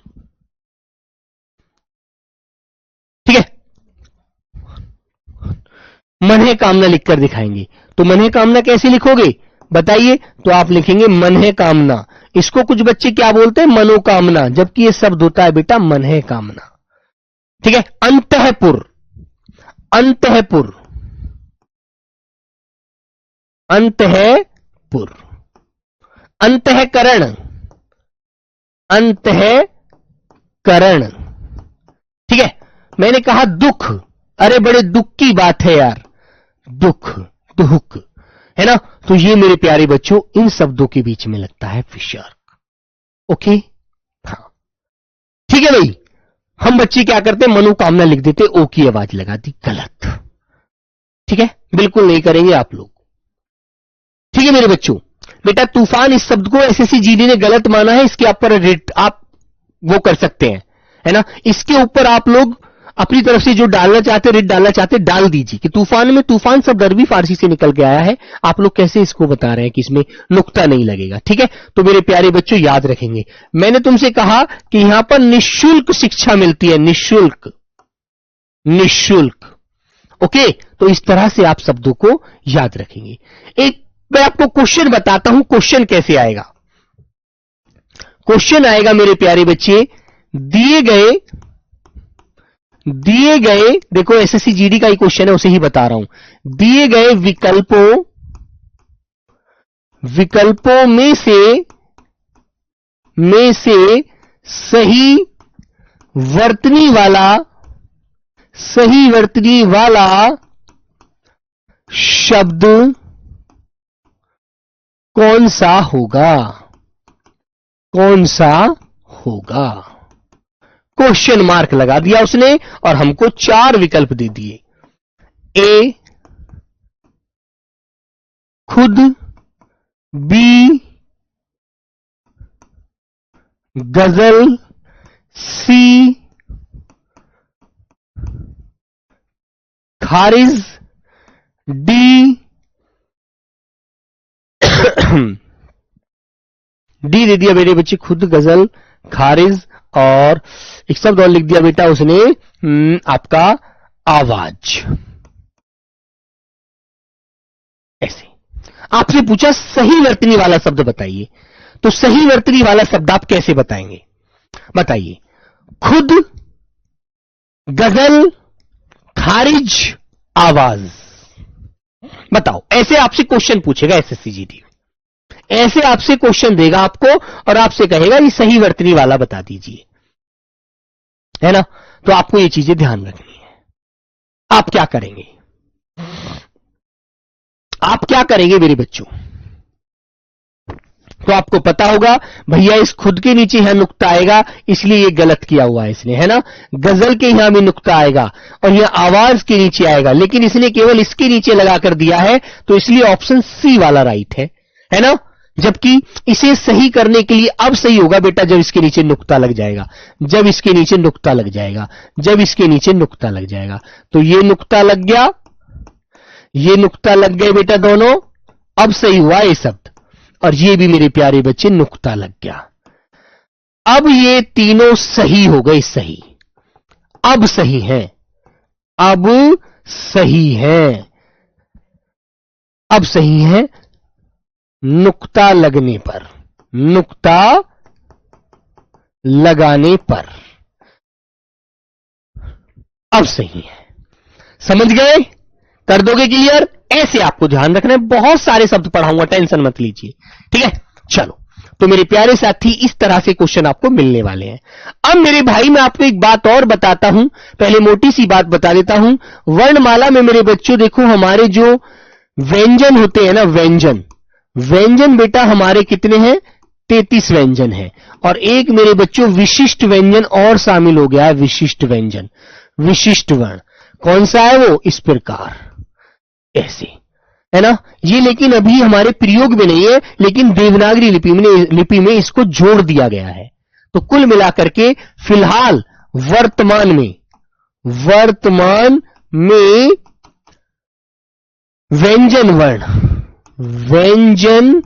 ठीक है, मन है कामना लिखकर दिखाएंगे। तो मन है कामना कैसे लिखोगे बताइए? तो आप लिखेंगे मन है कामना, इसको कुछ बच्चे क्या बोलते हैं? मनोकामना, जबकि ये शब्द होता है बेटा मन है कामना, ठीक है। अंतःपुर, अंतःपुर, अंतःपुर, अंतःकरण, अंतःकरण। ठीक है, मैंने कहा दुख, अरे बड़े दुख की बात है यार, दुख, दुख, है ना। तो ये मेरे प्यारे बच्चों इन शब्दों के बीच में लगता है विसर्ग। ओके, हाँ ठीक है भाई। हम बच्चे क्या करते हैं, मनोकामना लिख देते, ओ की आवाज लगा दी, गलत। ठीक है, बिल्कुल नहीं करेंगे आप लोग। ठीक है मेरे बच्चों, बेटा तूफान इस शब्द को एसएससी जीडी ने गलत माना है, इसके ऊपर आप वो कर सकते हैं, है ना। इसके ऊपर आप लोग अपनी तरफ से जो डालना चाहते, रिट डालना चाहते, डाल दीजिए कि तूफान में, तूफान शब्द अरबी फारसी से निकल के आया है। आप लोग कैसे इसको बता रहे हैं कि इसमें नुक्ता नहीं लगेगा। ठीक है, तो मेरे प्यारे बच्चों याद रखेंगे, मैंने तुमसे कहा कि यहां पर निःशुल्क शिक्षा मिलती है, निःशुल्क, निःशुल्क। ओके, तो इस तरह से आप शब्दों को याद रखेंगे। एक मैं आपको क्वेश्चन बताता हूं, क्वेश्चन कैसे आएगा। क्वेश्चन आएगा मेरे प्यारे बच्चे, दिए गए देखो एसएससी जीडी का ही क्वेश्चन है, उसे ही बता रहा हूं। दिए गए विकल्पों में से सही वर्तनी वाला शब्द कौन सा होगा, कौन सा होगा। क्वेश्चन मार्क लगा दिया उसने और हमको 4 विकल्प दे दिए। ए खुद, बी गजल, सी खारिज, डी डी दे दिया मेरे बच्चे, खुद, गजल, खारिज, और एक शब्द और लिख दिया बेटा उसने, आपका आवाज। ऐसे आपसे पूछा सही वर्तनी वाला शब्द बताइए, तो सही वर्तनी वाला शब्द आप कैसे बताएंगे, बताइए। खुद, गजल, खारिज, आवाज, बताओ। ऐसे आपसे क्वेश्चन पूछेगा एसएससी जीडी, ऐसे आपसे क्वेश्चन देगा आपको और आपसे कहेगा ये सही वर्तनी वाला बता दीजिए, है ना। तो आपको ये चीजें ध्यान रखनी है। आप क्या करेंगे, आप क्या करेंगे मेरे बच्चों, तो आपको पता होगा भैया इस खुद के नीचे यहां नुक्ता आएगा, इसलिए ये गलत किया हुआ है इसने, है ना। गजल के यहां भी नुक्ता आएगा और यह आवाज के नीचे आएगा, लेकिन इसने केवल इसके नीचे लगाकर दिया है, तो इसलिए ऑप्शन सी वाला राइट है ना। जबकि इसे सही करने के लिए अब सही होगा बेटा जब इसके नीचे नुक्ता लग जाएगा, जब इसके नीचे नुक्ता लग जाएगा, जब इसके नीचे नुक्ता लग जाएगा। तो ये नुक्ता लग गया, ये नुक्ता लग गए बेटा दोनों, अब सही हुआ ये शब्द, और ये भी मेरे प्यारे बच्चे नुक्ता लग गया। अब ये तीनों सही हो गए, सही, अब सही है, अब सही है, अब सही है। नुक्ता लगने पर, नुक्ता लगाने पर अब सही है। समझ गए, कर दोगे क्लियर। ऐसे आपको ध्यान रखना है, बहुत सारे शब्द पढ़ाऊंगा, टेंशन मत लीजिए, ठीक है। चलो, तो मेरे प्यारे साथी इस तरह से क्वेश्चन आपको मिलने वाले हैं। अब मेरे भाई मैं आपको एक बात और बताता हूं, पहले मोटी सी बात बता देता हूं। वर्णमाला में मेरे बच्चों देखो हमारे जो व्यंजन होते हैं ना, व्यंजन, व्यंजन बेटा हमारे कितने हैं, 33 व्यंजन है, और एक मेरे बच्चों विशिष्ट व्यंजन और शामिल हो गया है, विशिष्ट व्यंजन, विशिष्ट वर्ण। कौन सा है वो, इस प्रकार, ऐसे, है ना। ये लेकिन अभी हमारे प्रयोग में नहीं है, लेकिन देवनागरी लिपि में इसको जोड़ दिया गया है। तो कुल मिलाकर के फिलहाल वर्तमान में व्यंजन वर्ण, व्यंजन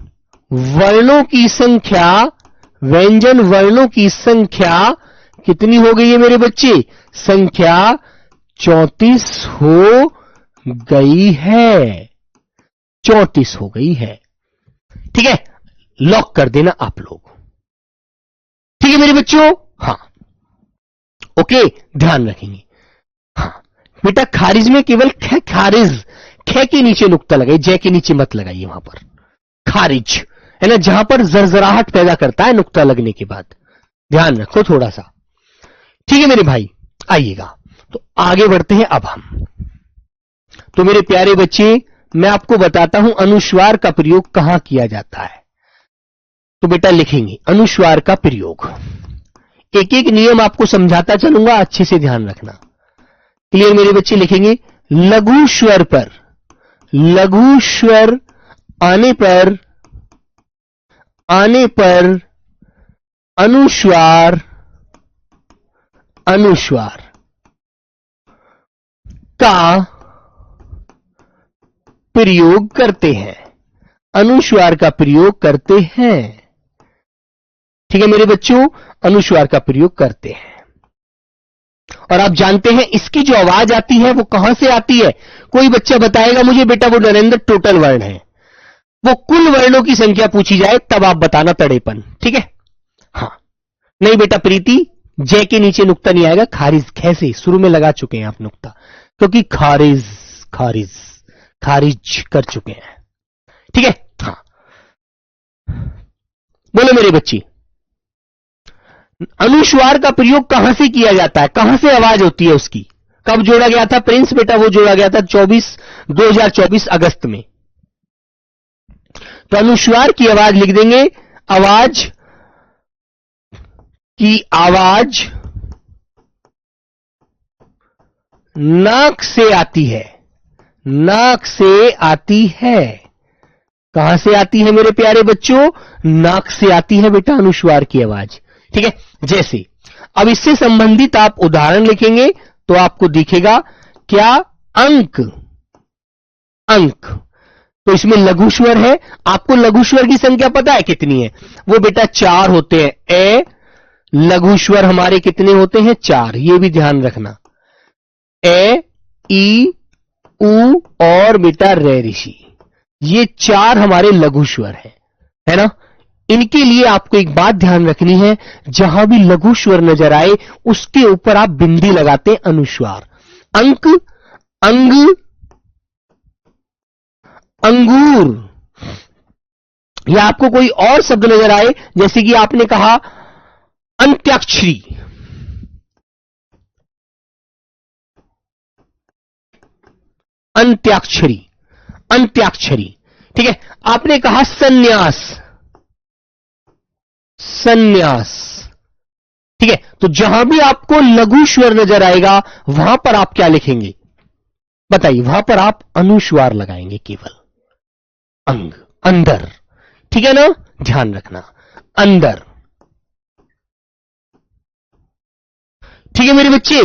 वर्णों की संख्या, व्यंजन वर्णों की संख्या कितनी हो गई है मेरे बच्चे, संख्या 34 हो गई है, 34 हो गई है। ठीक है, लॉक कर देना आप लोग, ठीक है मेरे बच्चों। हाँ, ओके, ध्यान रखेंगे। हाँ बेटा, खारिज में केवल खारिज, खे के नीचे नुक्ता लगाइए, जय के नीचे मत लगाइए, वहां पर खारिज है ना, जहां पर जरजराहट पैदा करता है नुक्ता लगने के बाद, ध्यान रखो थोड़ा सा। ठीक है मेरे भाई, आइएगा तो आगे बढ़ते हैं अब हम। तो मेरे प्यारे बच्चे, मैं आपको बताता हूं अनुस्वार का प्रयोग कहां किया जाता है। तो बेटा लिखेंगे अनुस्वार का प्रयोग, एक एक नियम आपको समझाता चलूंगा, अच्छे से ध्यान रखना। क्लियर मेरे बच्चे? लिखेंगे लघु स्वर पर, लघु स्वर आने पर अनुस्वार का प्रयोग करते हैं, अनुस्वार का प्रयोग करते हैं। ठीक है मेरे बच्चों, अनुस्वार का प्रयोग करते हैं। और आप जानते हैं इसकी जो आवाज आती है वो कहां से आती है? कोई बच्चा बताएगा मुझे बेटा वो नरेंद्र टोटल वर्ण है, वो कुल वर्णों की संख्या पूछी जाए तब आप बताना तड़ेपन। ठीक है? हाँ, नहीं बेटा प्रीति, जय के नीचे नुक्ता नहीं आएगा, खारिज कैसे शुरू में लगा चुके हैं आप नुक्ता, क्योंकि खारिज कर चुके हैं। ठीक है? हाँ, बोलो मेरे बच्ची, अनुस्वार का प्रयोग कहां से किया जाता है, कहां से आवाज होती है उसकी? कब जोड़ा गया था प्रिंस बेटा? वो जोड़ा गया था 2024 अगस्त में। तो अनुस्वार की आवाज लिख देंगे, आवाज की आवाज नाक से आती है, नाक से आती है। कहां से आती है मेरे प्यारे बच्चों? नाक से आती है बेटा अनुस्वार की आवाज। ठीक है? जैसे अब इससे संबंधित आप उदाहरण लिखेंगे तो आपको दिखेगा क्या? अंक, तो इसमें लघु स्वर है। आपको लघु स्वर की संख्या पता है कितनी है? वो बेटा 4 होते हैं। ए लघु स्वर हमारे कितने होते हैं? 4। ये भी ध्यान रखना, ए, ई, उ और बेटा रे ऋषि, ये 4 हमारे लघु स्वर है ना। इनके लिए आपको एक बात ध्यान रखनी है, जहां भी लघु स्वर नजर आए उसके ऊपर आप बिंदी लगाते हैं अनुस्वार। अंक, अंग, अंगूर, या आपको कोई और शब्द नजर आए, जैसे कि आपने कहा अंत्याक्षरी, अंत्याक्षरी। ठीक है? आपने कहा सन्यास, ठीक है? तो जहां भी आपको लघु स्वर नजर आएगा वहां पर आप क्या लिखेंगे बताइए? वहां पर आप अनुस्वार लगाएंगे केवल। अंग, अंदर। ठीक है ना? ध्यान रखना, अंदर। ठीक है मेरे बच्चे,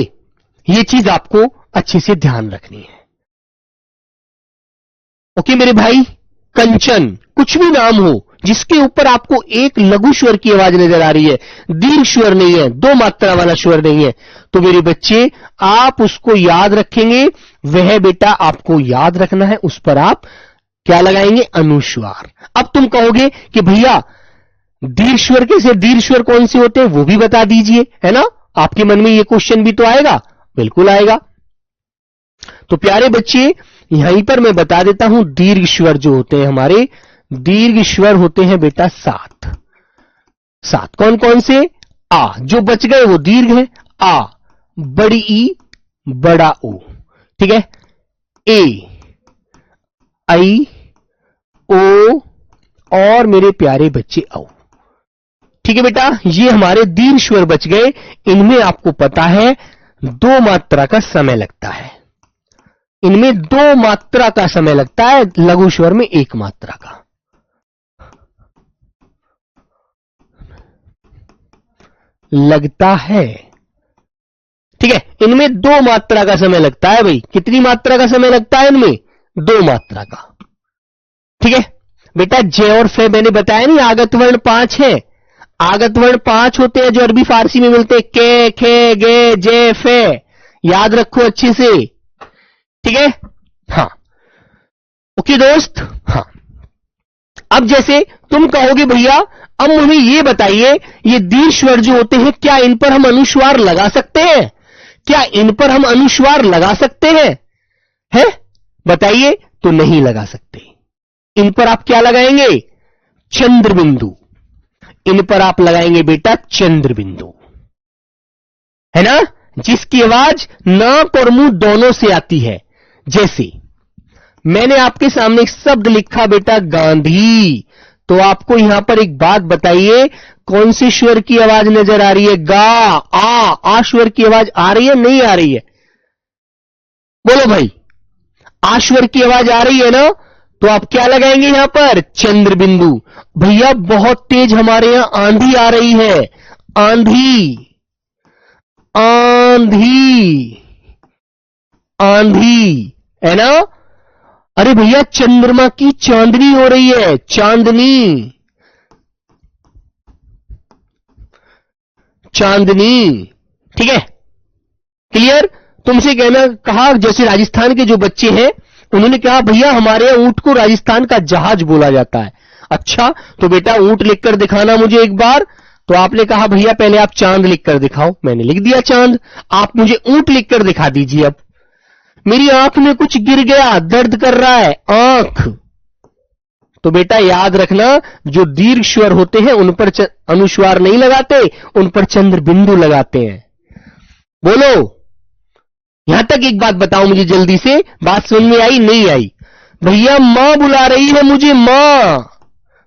ये चीज आपको अच्छे से ध्यान रखनी है। ओके मेरे भाई? कंचन, कुछ भी नाम हो जिसके ऊपर आपको एक लघु स्वर की आवाज नजर आ रही है, दीर्घ स्वर नहीं है, 2 मात्रा वाला स्वर नहीं है, तो मेरे बच्चे आप उसको याद रखेंगे। वह बेटा आपको याद रखना है, उस पर आप क्या लगाएंगे? अनुस्वार। अब तुम कहोगे कि भैया दीर्घ स्वर कैसे, दीर्घ स्वर कौन से होते हैं वो भी बता दीजिए, है ना? आपके मन में ये क्वेश्चन भी तो आएगा, बिल्कुल आएगा। तो प्यारे बच्चे यहीं पर मैं बता देता हूं, दीर्घ स्वर जो होते हैं हमारे, दीर्घ स्वर होते हैं बेटा 7। कौन कौन से? आ, जो बच गए वो दीर्घ है। आ, बड़ी ई, बड़ा ओ। ठीक है? ए, आई, ओ और मेरे प्यारे बच्चे औ। ठीक है बेटा, ये हमारे दीर्घ स्वर बच गए। इनमें आपको पता है 2 मात्रा का समय लगता है, इनमें 2 मात्रा का समय लगता है, लघु स्वर में 1 मात्रा का लगता है। ठीक है? इनमें 2 मात्रा का समय लगता है भाई। कितनी मात्रा का समय लगता है इनमें? 2 मात्रा का। ठीक है बेटा? जय और फे मैंने बताया नहीं, आगत वर्ण 5 है। आगत वर्ण 5 होते हैं जो अरबी फारसी में मिलते हैं, के, खे, गे, जे, फे। याद रखो अच्छे से। ठीक है? हाँ, ओके दोस्त। हाँ, अब जैसे तुम कहोगे भैया अब मुझे ये बताइए, ये दीर्घ स्वर जो होते हैं क्या इन पर हम अनुस्वार लगा सकते हैं? क्या इन पर हम अनुस्वार लगा सकते हैं? है? बताइए, तो नहीं लगा सकते। इन पर आप क्या लगाएंगे? चंद्र बिंदु। इन पर आप लगाएंगे बेटा चंद्र बिंदु, है ना, जिसकी आवाज नाक और मुंह दोनों से आती है। जैसे मैंने आपके सामने एक शब्द लिखा बेटा गांधी, तो आपको यहां पर एक बात बताइए, कौन से स्वर की आवाज नजर आ रही है? गा, आ स्वर की आवाज आ रही है, नहीं आ रही है? बोलो भाई, आ स्वर की आवाज आ रही है ना, तो आप क्या लगाएंगे यहां पर? चंद्र बिंदु। भैया बहुत तेज हमारे यहां आंधी आ रही है, आंधी, आंधी, आंधी, है ना? अरे भैया चंद्रमा की चांदनी हो रही है, चांदनी, चांदनी। ठीक है, क्लियर? तुमसे कहना कहा, जैसे राजस्थान के जो बच्चे हैं उन्होंने कहा भैया हमारे यहां ऊंट को राजस्थान का जहाज बोला जाता है। अच्छा, तो बेटा ऊंट लिखकर दिखाना मुझे एक बार। तो आपने कहा भैया पहले आप चांद लिखकर दिखाओ, मैंने लिख दिया चांद। आप मुझे ऊंट लिखकर दिखा दीजिए। अब मेरी आंख में कुछ गिर गया, दर्द कर रहा है, आंख। तो बेटा याद रखना, जो दीर्घ स्वर होते हैं उन पर अनुस्वार नहीं लगाते, उन पर चंद्र बिंदु लगाते हैं। बोलो, यहां तक एक बात बताओ मुझे जल्दी से, बात समझ में आई नहीं आई? भैया मां बुला रही है मुझे, मां,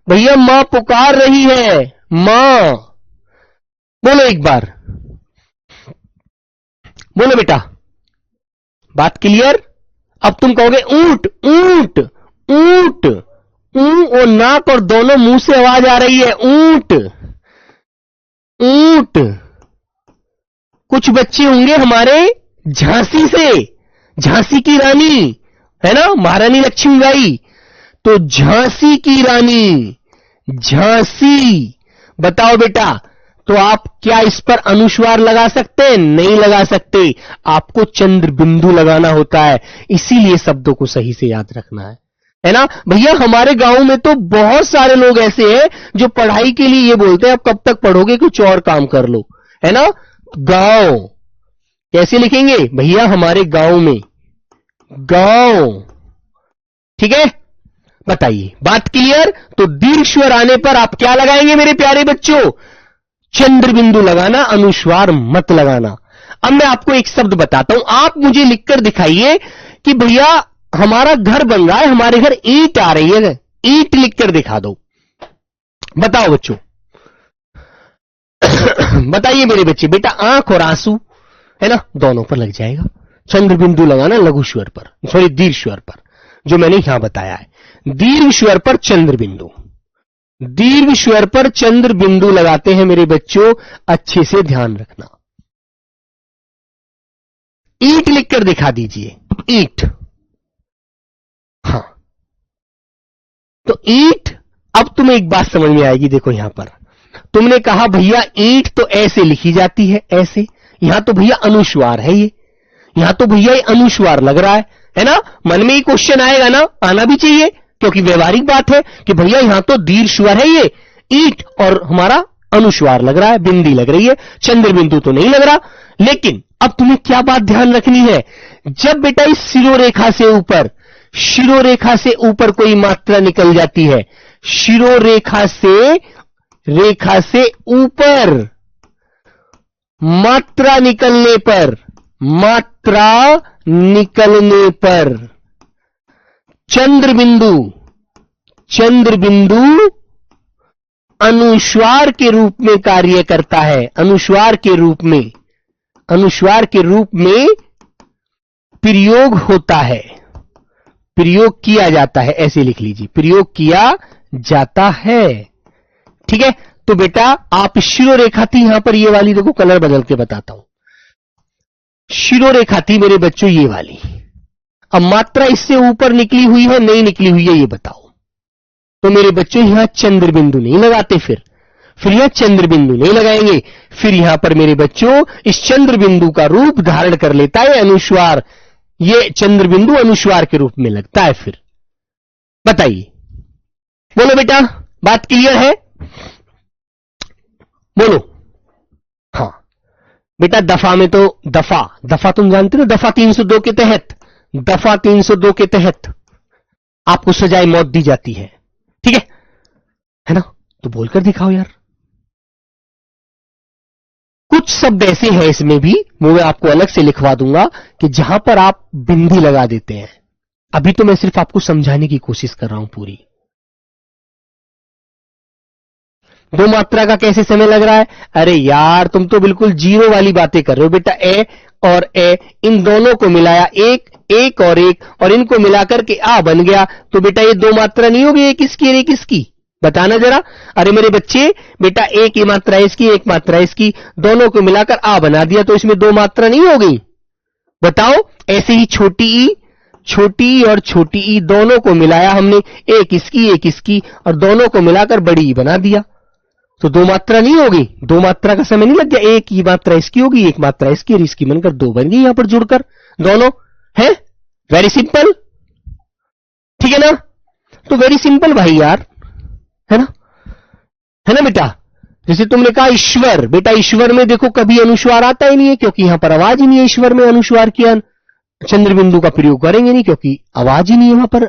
भैया मां पुकार रही है, मां। बोलो एक बार, बोलो बेटा, बात क्लियर? अब तुम कहोगे ऊंट, ऊंट, ऊंट, और नाक और दोनों मुंह से आवाज आ रही है, ऊंट, ऊंट। कुछ बच्चे होंगे हमारे झांसी से, झांसी की रानी, है ना, महारानी लक्ष्मीबाई, तो झांसी की रानी, झांसी। बताओ बेटा, तो आप क्या इस पर अनुस्वार लगा सकते हैं? नहीं लगा सकते, आपको चंद्र बिंदु लगाना होता है। इसीलिए शब्दों को सही से याद रखना है ना भैया? हमारे गांव में तो बहुत सारे लोग ऐसे हैं जो पढ़ाई के लिए ये बोलते हैं अब कब तक पढ़ोगे, कुछ और काम कर लो, है ना? गांव कैसे लिखेंगे भैया? हमारे गांव में, गांव। ठीक है, बताइए, बात क्लियर? तो दीर्घ स्वर आने पर आप क्या लगाएंगे मेरे प्यारे बच्चों? चंद्र बिंदु लगाना, अनुस्वार मत लगाना। अब मैं आपको एक शब्द बताता हूं, आप मुझे लिखकर दिखाइए कि भैया हमारा घर बन रहा है, हमारे घर ईंट आ रही है, ईंट लिखकर दिखा दो। बताओ बच्चों, बताइए मेरे बच्चे। बेटा आंख और आंसू, है ना, दोनों पर लग जाएगा। चंद्र बिंदु लगाना लघु स्वर पर, सॉरी दीर्घ स्वर पर, जो मैंने यहां बताया है। दीर्घ स्वर पर चंद्र बिंदु, दीर्घ स्वर पर चंद्र बिंदु लगाते हैं मेरे बच्चों, अच्छे से ध्यान रखना। ईंट लिखकर दिखा दीजिए, ईंट। हां, तो ईंट। अब तुम्हें एक बात समझ में आएगी, देखो यहां पर तुमने कहा भैया ईंट तो ऐसे लिखी जाती है, ऐसे। यहां तो भैया अनुस्वार है, ये यहां तो भैया ये अनुस्वार लग रहा है ना? मन में ही क्वेश्चन आएगा ना, आना भी चाहिए, क्योंकि व्यवहारिक बात है कि भैया यहां तो दीर्घ स्वर है ये ईंट, और हमारा अनुस्वार लग रहा है, बिंदी लग रही है, चंद्र बिंदु तो नहीं लग रहा। लेकिन अब तुम्हें क्या बात ध्यान रखनी है, जब बेटा इस शिरोरेखा से ऊपर, शिरोरेखा से ऊपर कोई मात्रा निकल जाती है, शिरोरेखा से, रेखा से ऊपर मात्रा निकलने पर, मात्रा निकलने पर चंद्र बिंदु, चंद्र बिंदु अनुस्वार के रूप में कार्य करता है, अनुस्वार के रूप में, अनुस्वार के रूप में प्रयोग होता है, प्रयोग किया जाता है, ऐसे लिख लीजिए, प्रयोग किया जाता है। ठीक है, तो बेटा आप शिरोरेखा थी यहां पर, ये वाली देखो, कलर बदल के बताता हूं, शिरोरेखा थी मेरे बच्चों ये वाली। अब मात्रा इससे ऊपर निकली हुई है, नहीं निकली हुई है, ये बताओ। तो मेरे बच्चों यहां चंद्र बिंदु नहीं लगाते, फिर यहां चंद्र बिंदु नहीं लगाएंगे, फिर यहां पर मेरे बच्चों इस चंद्र बिंदु का रूप धारण कर लेता है अनुस्वार, ये चंद्र बिंदु अनुस्वार के रूप में लगता है। फिर बताइए, बोलो बेटा, बात क्लियर है? बोलो। हां बेटा, दफा में तो, दफा, दफा तुम जानते हो, दफा 302 के तहत दफा 302 के तहत आपको सजाए मौत दी जाती है। ठीक है ना? तो बोलकर दिखाओ यार। कुछ शब्द ऐसे हैं इसमें भी, वो मैं आपको अलग से लिखवा दूंगा कि जहां पर आप बिंदी लगा देते हैं। अभी तो मैं सिर्फ आपको समझाने की कोशिश कर रहा हूं पूरी। दो मात्रा का कैसे समय लग रहा है? अरे यार तुम तो बिल्कुल जीरो वाली बातें कर रहे हो बेटा। ए और ए, इन दोनों को मिलाया, एक एक और एक, और इनको मिलाकर के आ बन गया। तो बेटा ये दो मात्रा नहीं होगी एक इसकी और एक इसकी? बताना जरा। अरे मेरे बच्चे, बेटा एक ही मात्रा इसकी, एक मात्रा इसकी, दोनों को मिलाकर आ बना दिया, तो इसमें दो मात्रा नहीं हो गई? बताओ। ऐसे ही छोटी ई और छोटी ई दोनों को मिलाया हमने, एक इसकी और दोनों को मिलाकर बड़ी ई बना दिया, तो दो मात्रा नहीं होगी? दो मात्रा का समय नहीं लग गया? एक ही मात्रा इसकी होगी, एक मात्रा इसकी, और इसकी बनकर दो बन गई यहां पर जुड़कर दोनों। है वेरी सिंपल। ठीक है ना? तो वेरी सिंपल भाई यार, है ना बेटा? जैसे तुमने कहा ईश्वर, बेटा ईश्वर में देखो कभी अनुस्वार आता ही नहीं है, क्योंकि यहां पर आवाज ही नहीं है। ईश्वर में अनुस्वार किया, चंद्र बिंदु का प्रयोग करेंगे नहीं, क्योंकि आवाज ही नहीं है वहां पर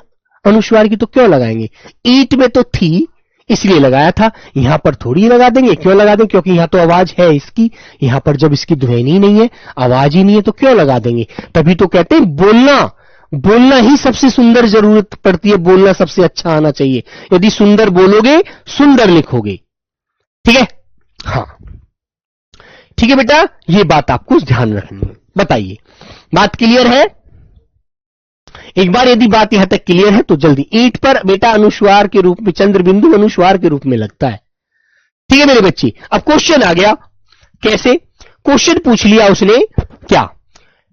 अनुस्वार की, तो क्यों लगाएंगे? ईट में तो थी इसलिए लगाया था, यहां पर थोड़ी लगा देंगे। क्यों लगा देंगे? क्योंकि यहां तो आवाज है इसकी, यहां पर जब इसकी ध्वनि नहीं है, आवाज ही नहीं है, तो क्यों लगा देंगे? तभी तो कहते हैं बोलना ही सबसे सुंदर जरूरत पड़ती है, बोलना सबसे अच्छा आना चाहिए। यदि सुंदर बोलोगे, सुंदर लिखोगे। ठीक है? हाँ ठीक है बेटा, ये बात आपको ध्यान रखनी है। बताइए, बात क्लियर है? एक बार यदि बात यहां तक क्लियर है तो जल्दी। ईंट पर बेटा अनुस्वार के रूप में, चंद्र बिंदु अनुस्वार के रूप में लगता है। ठीक है मेरे बच्चे? अब क्वेश्चन आ गया। कैसे? क्वेश्चन पूछ लिया उसने क्या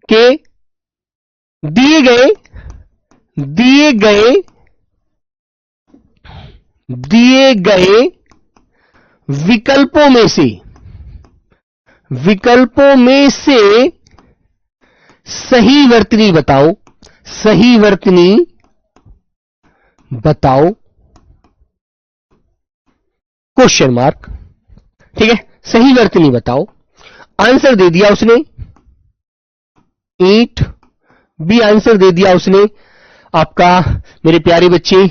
कि दिए गए विकल्पों में से सही वर्तनी बताओ। सही वर्तनी बताओ, क्वेश्चन मार्क। ठीक है? सही वर्तनी बताओ। आंसर दे दिया उसने ईंट, बी आंसर दे दिया उसने आपका मेरे प्यारे बच्चे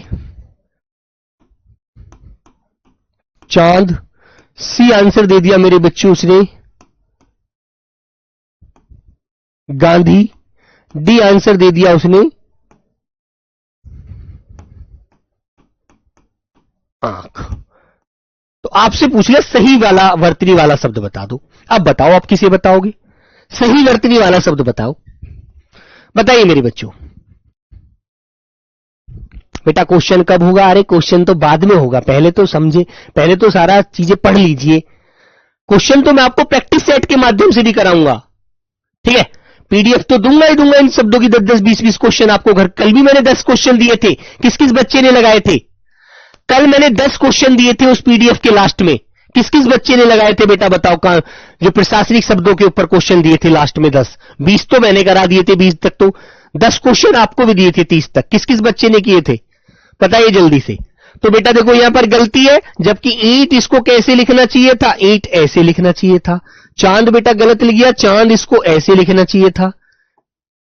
चांद, सी आंसर दे दिया मेरे बच्चों उसने गांधी, डी आंसर दे दिया उसने आंख। तो आपसे पूछ लिया सही वाला वर्तनी वाला शब्द बता दो। अब बताओ आप किसे बताओगे? सही वर्तनी वाला शब्द बताओ। बताइए मेरे बच्चों। बेटा क्वेश्चन कब होगा? अरे क्वेश्चन तो बाद में होगा, पहले तो समझे, पहले तो सारा चीजें पढ़ लीजिए। क्वेश्चन तो मैं आपको प्रैक्टिस सेट के माध्यम से भी कराऊंगा। ठीक है? पीडीएफ तो दूंगा ही दूंगा इन शब्दों की, 10-10, 20-20 क्वेश्चन आपको घर। कल भी मैंने 10 क्वेश्चन दिए थे, किस किस बच्चे ने लगाए थे? कल मैंने 10 क्वेश्चन दिए थे उस पीडीएफ के लास्ट में, किस किस बच्चे ने लगाए थे बेटा? बताओ। कहां जो प्रशासनिक शब्दों के ऊपर क्वेश्चन दिए थे लास्ट में 10, 20 तो मैंने करा दिए थे, 20 तक तो 10 क्वेश्चन आपको भी दिए थे 30 तक। किस किस बच्चे ने किए थे बताइए जल्दी से। तो बेटा देखो यहां पर गलती है, जबकि ईंट इसको कैसे लिखना चाहिए था? ईंट ऐसे लिखना चाहिए था। चांद बेटा गलत लिख गया, चांद इसको ऐसे लिखना चाहिए था,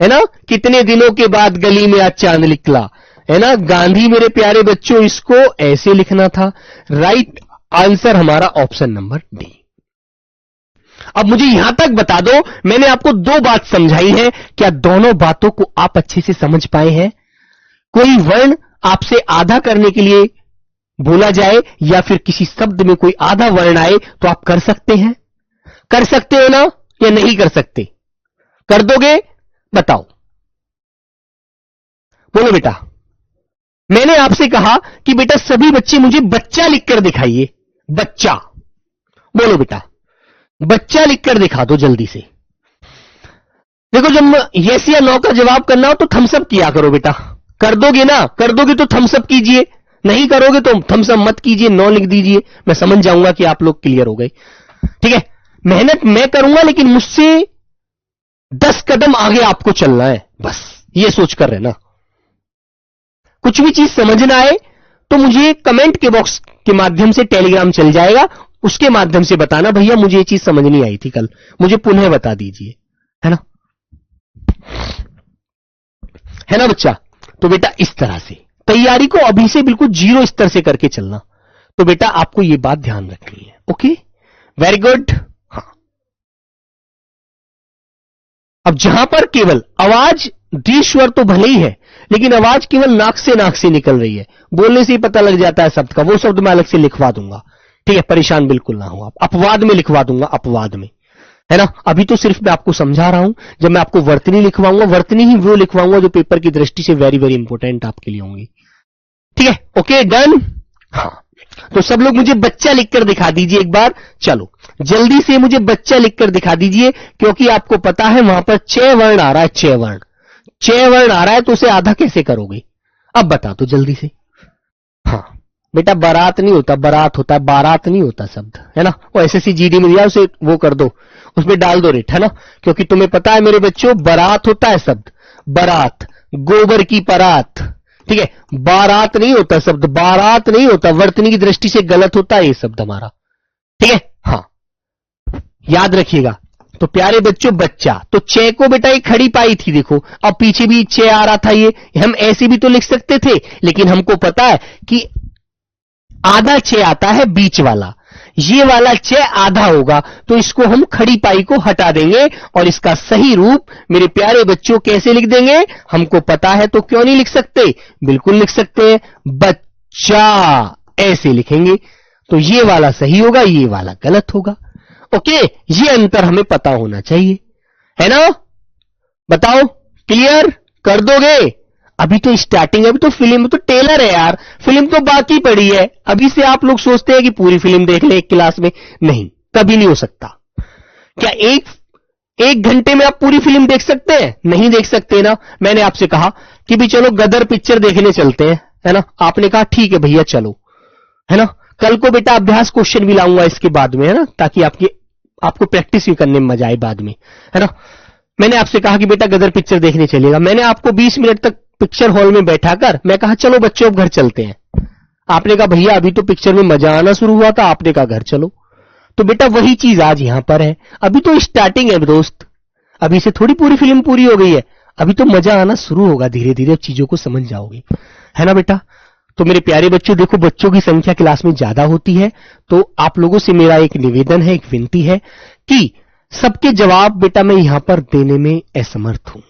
है ना? कितने दिनों के बाद गली में आज चांद निकला, है ना? गांधी मेरे प्यारे बच्चों इसको ऐसे लिखना था। राइट आंसर हमारा ऑप्शन नंबर डी। अब मुझे यहां तक बता दो, मैंने आपको दो बात समझाई है, क्या दोनों बातों को आप अच्छे से समझ पाए हैं? कोई वर्ण आपसे आधा करने के लिए बोला जाए या फिर किसी शब्द में कोई आधा वर्ण आए तो आप कर सकते हैं? कर सकते हो ना, या नहीं कर सकते? कर दोगे? बताओ, बोलो बेटा। मैंने आपसे कहा कि बेटा सभी बच्चे मुझे बच्चा लिखकर दिखाइए। बच्चा, बोलो बेटा, बच्चा लिखकर दिखा दो जल्दी से। देखो जब यस या नो का जवाब करना हो तो थम्सअप किया करो बेटा। कर दोगे ना? कर दोगे तो थम्सअप कीजिए, नहीं करोगे तो थम्सअप मत कीजिए, नो लिख दीजिए। मैं समझ जाऊंगा कि आप लोग क्लियर हो गए। ठीक है? मेहनत मैं करूंगा, लेकिन मुझसे 10 कदम आगे आपको चलना है, बस ये सोच कर रहना। कुछ भी चीज समझ ना आए तो मुझे कमेंट के बॉक्स के माध्यम से टेलीग्राम चल जाएगा, उसके माध्यम से बताना भैया मुझे ये चीज समझ नहीं आई थी कल, मुझे पुनः बता दीजिए, है ना? है ना बच्चा। तो बेटा इस तरह से तैयारी को अभी से बिल्कुल 0 स्तर से करके चलना। तो बेटा आपको यह बात ध्यान रखनी है। Okay, very good. हाँ, अब जहां पर केवल आवाज डी स्वर तो भले ही है, लेकिन आवाज केवल नाक से निकल रही है, बोलने से ही पता लग जाता है शब्द का, वो शब्द मैं अलग से लिखवा दूंगा। ठीक है, परेशान बिल्कुल ना हो आप, अपवाद में लिखवा दूंगा, अपवाद में, है ना। अभी तो सिर्फ मैं आपको समझा रहा हूं, जब मैं आपको वर्तनी लिखवाऊंगा, वर्तनी ही वो लिखवाऊंगा जो पेपर की दृष्टि से वेरी वेरी इंपॉर्टेंट आपके लिए होंगी। ठीक है, ओके, डन। हाँ, तो सब लोग मुझे बच्चा लिखकर दिखा दीजिए एक बार। चलो जल्दी से मुझे बच्चा लिखकर दिखा दीजिए, क्योंकि आपको पता है वहां पर 6 वर्ण आ रहा है, 6 वर्ण आ रहा है, तो उसे आधा कैसे करोगे? अब बता दो जल्दी से। हाँ बेटा, बारात नहीं होता, बारात होता है, बारात नहीं होता शब्द, है ना। वो एसएससी जीडी में दिया, उसे वो कर दो, उसमें डाल दो रेट, है ना। क्योंकि तुम्हें पता है मेरे बच्चों, बारात होता है शब्द, बारात, गोबर की परात। ठीक है, बारात नहीं होता शब्द, बारात नहीं होता, वर्तनी की दृष्टि से गलत होता है ये शब्द हमारा। ठीक है, हाँ याद रखिएगा। तो प्यारे बच्चों, बच्चा, तो चे को बेटा ये खड़ी पाई थी, देखो अब पीछे भी चे आ रहा था, ये हम ऐसे भी तो लिख सकते थे, लेकिन हमको पता है कि आधा चे आता है बीच वाला, ये वाला चे आधा होगा, तो इसको हम खड़ी पाई को हटा देंगे और इसका सही रूप मेरे प्यारे बच्चों कैसे लिख देंगे? हमको पता है तो क्यों नहीं लिख सकते, बिल्कुल लिख सकते हैं, बच्चा ऐसे लिखेंगे। तो ये वाला सही होगा, ये वाला गलत होगा। ओके, ये अंतर हमें पता होना चाहिए, है ना। बताओ, क्लियर कर दोगे? अभी तो स्टार्टिंग है, अभी तो फिल्म तो टेलर है यार, फिल्म तो बाकी पड़ी है। अभी से आप लोग सोचते हैं कि पूरी फिल्म देख ले एक क्लास में, नहीं, कभी नहीं हो सकता। क्या एक घंटे में आप पूरी फिल्म देख सकते हैं? नहीं देख सकते ना। मैंने आपसे कहा कि भी चलो गदर पिक्चर देखने चलते हैं, है ना। आपने कहा ठीक है भैया चलो, है ना। कल को बेटा अभ्यास क्वेश्चन भी लाऊंगा इसके बाद में, है ना, ताकि आपको प्रैक्टिस भी करने में मजा आए बाद में, है ना। मैंने आपसे कहा कि बेटा गदर पिक्चर देखने चलेगा, मैंने आपको 20 मिनट तक पिक्चर हॉल में बैठाकर मैं कहा चलो बच्चों अब घर चलते हैं। आपने कहा भैया अभी तो पिक्चर में मजा आना शुरू हुआ था, आपने कहा घर चलो। तो बेटा वही चीज आज यहां पर है, अभी तो स्टार्टिंग है दोस्त, अभी से थोड़ी पूरी फिल्म पूरी हो गई है, अभी तो मजा आना शुरू होगा, धीरे धीरे चीजों को समझ जाओगे, है ना बेटा। तो मेरे प्यारे बच्चों, देखो बच्चों की संख्या क्लास में ज्यादा होती है, तो आप लोगों से मेरा एक निवेदन है, एक विनती है कि सबके जवाब बेटा मैं यहां पर देने में असमर्थ हूं,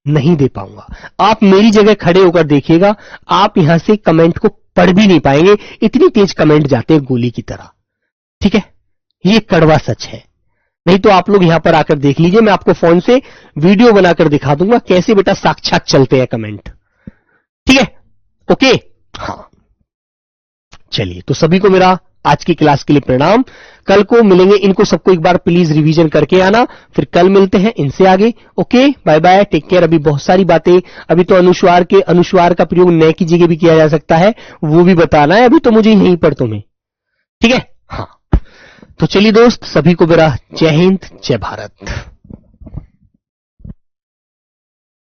नहीं दे पाऊंगा। आप मेरी जगह खड़े होकर देखिएगा, आप यहां से कमेंट को पढ़ भी नहीं पाएंगे, इतनी तेज कमेंट जाते हैं गोली की तरह। ठीक है, ये कड़वा सच है। नहीं तो आप लोग यहां पर आकर देख लीजिए, मैं आपको फोन से वीडियो बनाकर दिखा दूंगा कैसे बेटा साक्षात चलते हैं कमेंट। ठीक है, ओके, हाँ चलिए। तो सभी को मेरा आज की क्लास के लिए प्रणाम। कल को मिलेंगे, इनको सबको एक बार प्लीज रिवीजन करके आना, फिर कल मिलते हैं इनसे आगे। Okay, bye bye, take care. अभी बहुत सारी बातें, अभी तो अनुस्वार का प्रयोग न की जगह भी किया जा सकता है, वो भी बताना है, अभी तो मुझे यहीं पर तुम्हें। ठीक है, हाँ। तो चलिए दोस्त, सभी को मेरा जय हिंद, जय भारत।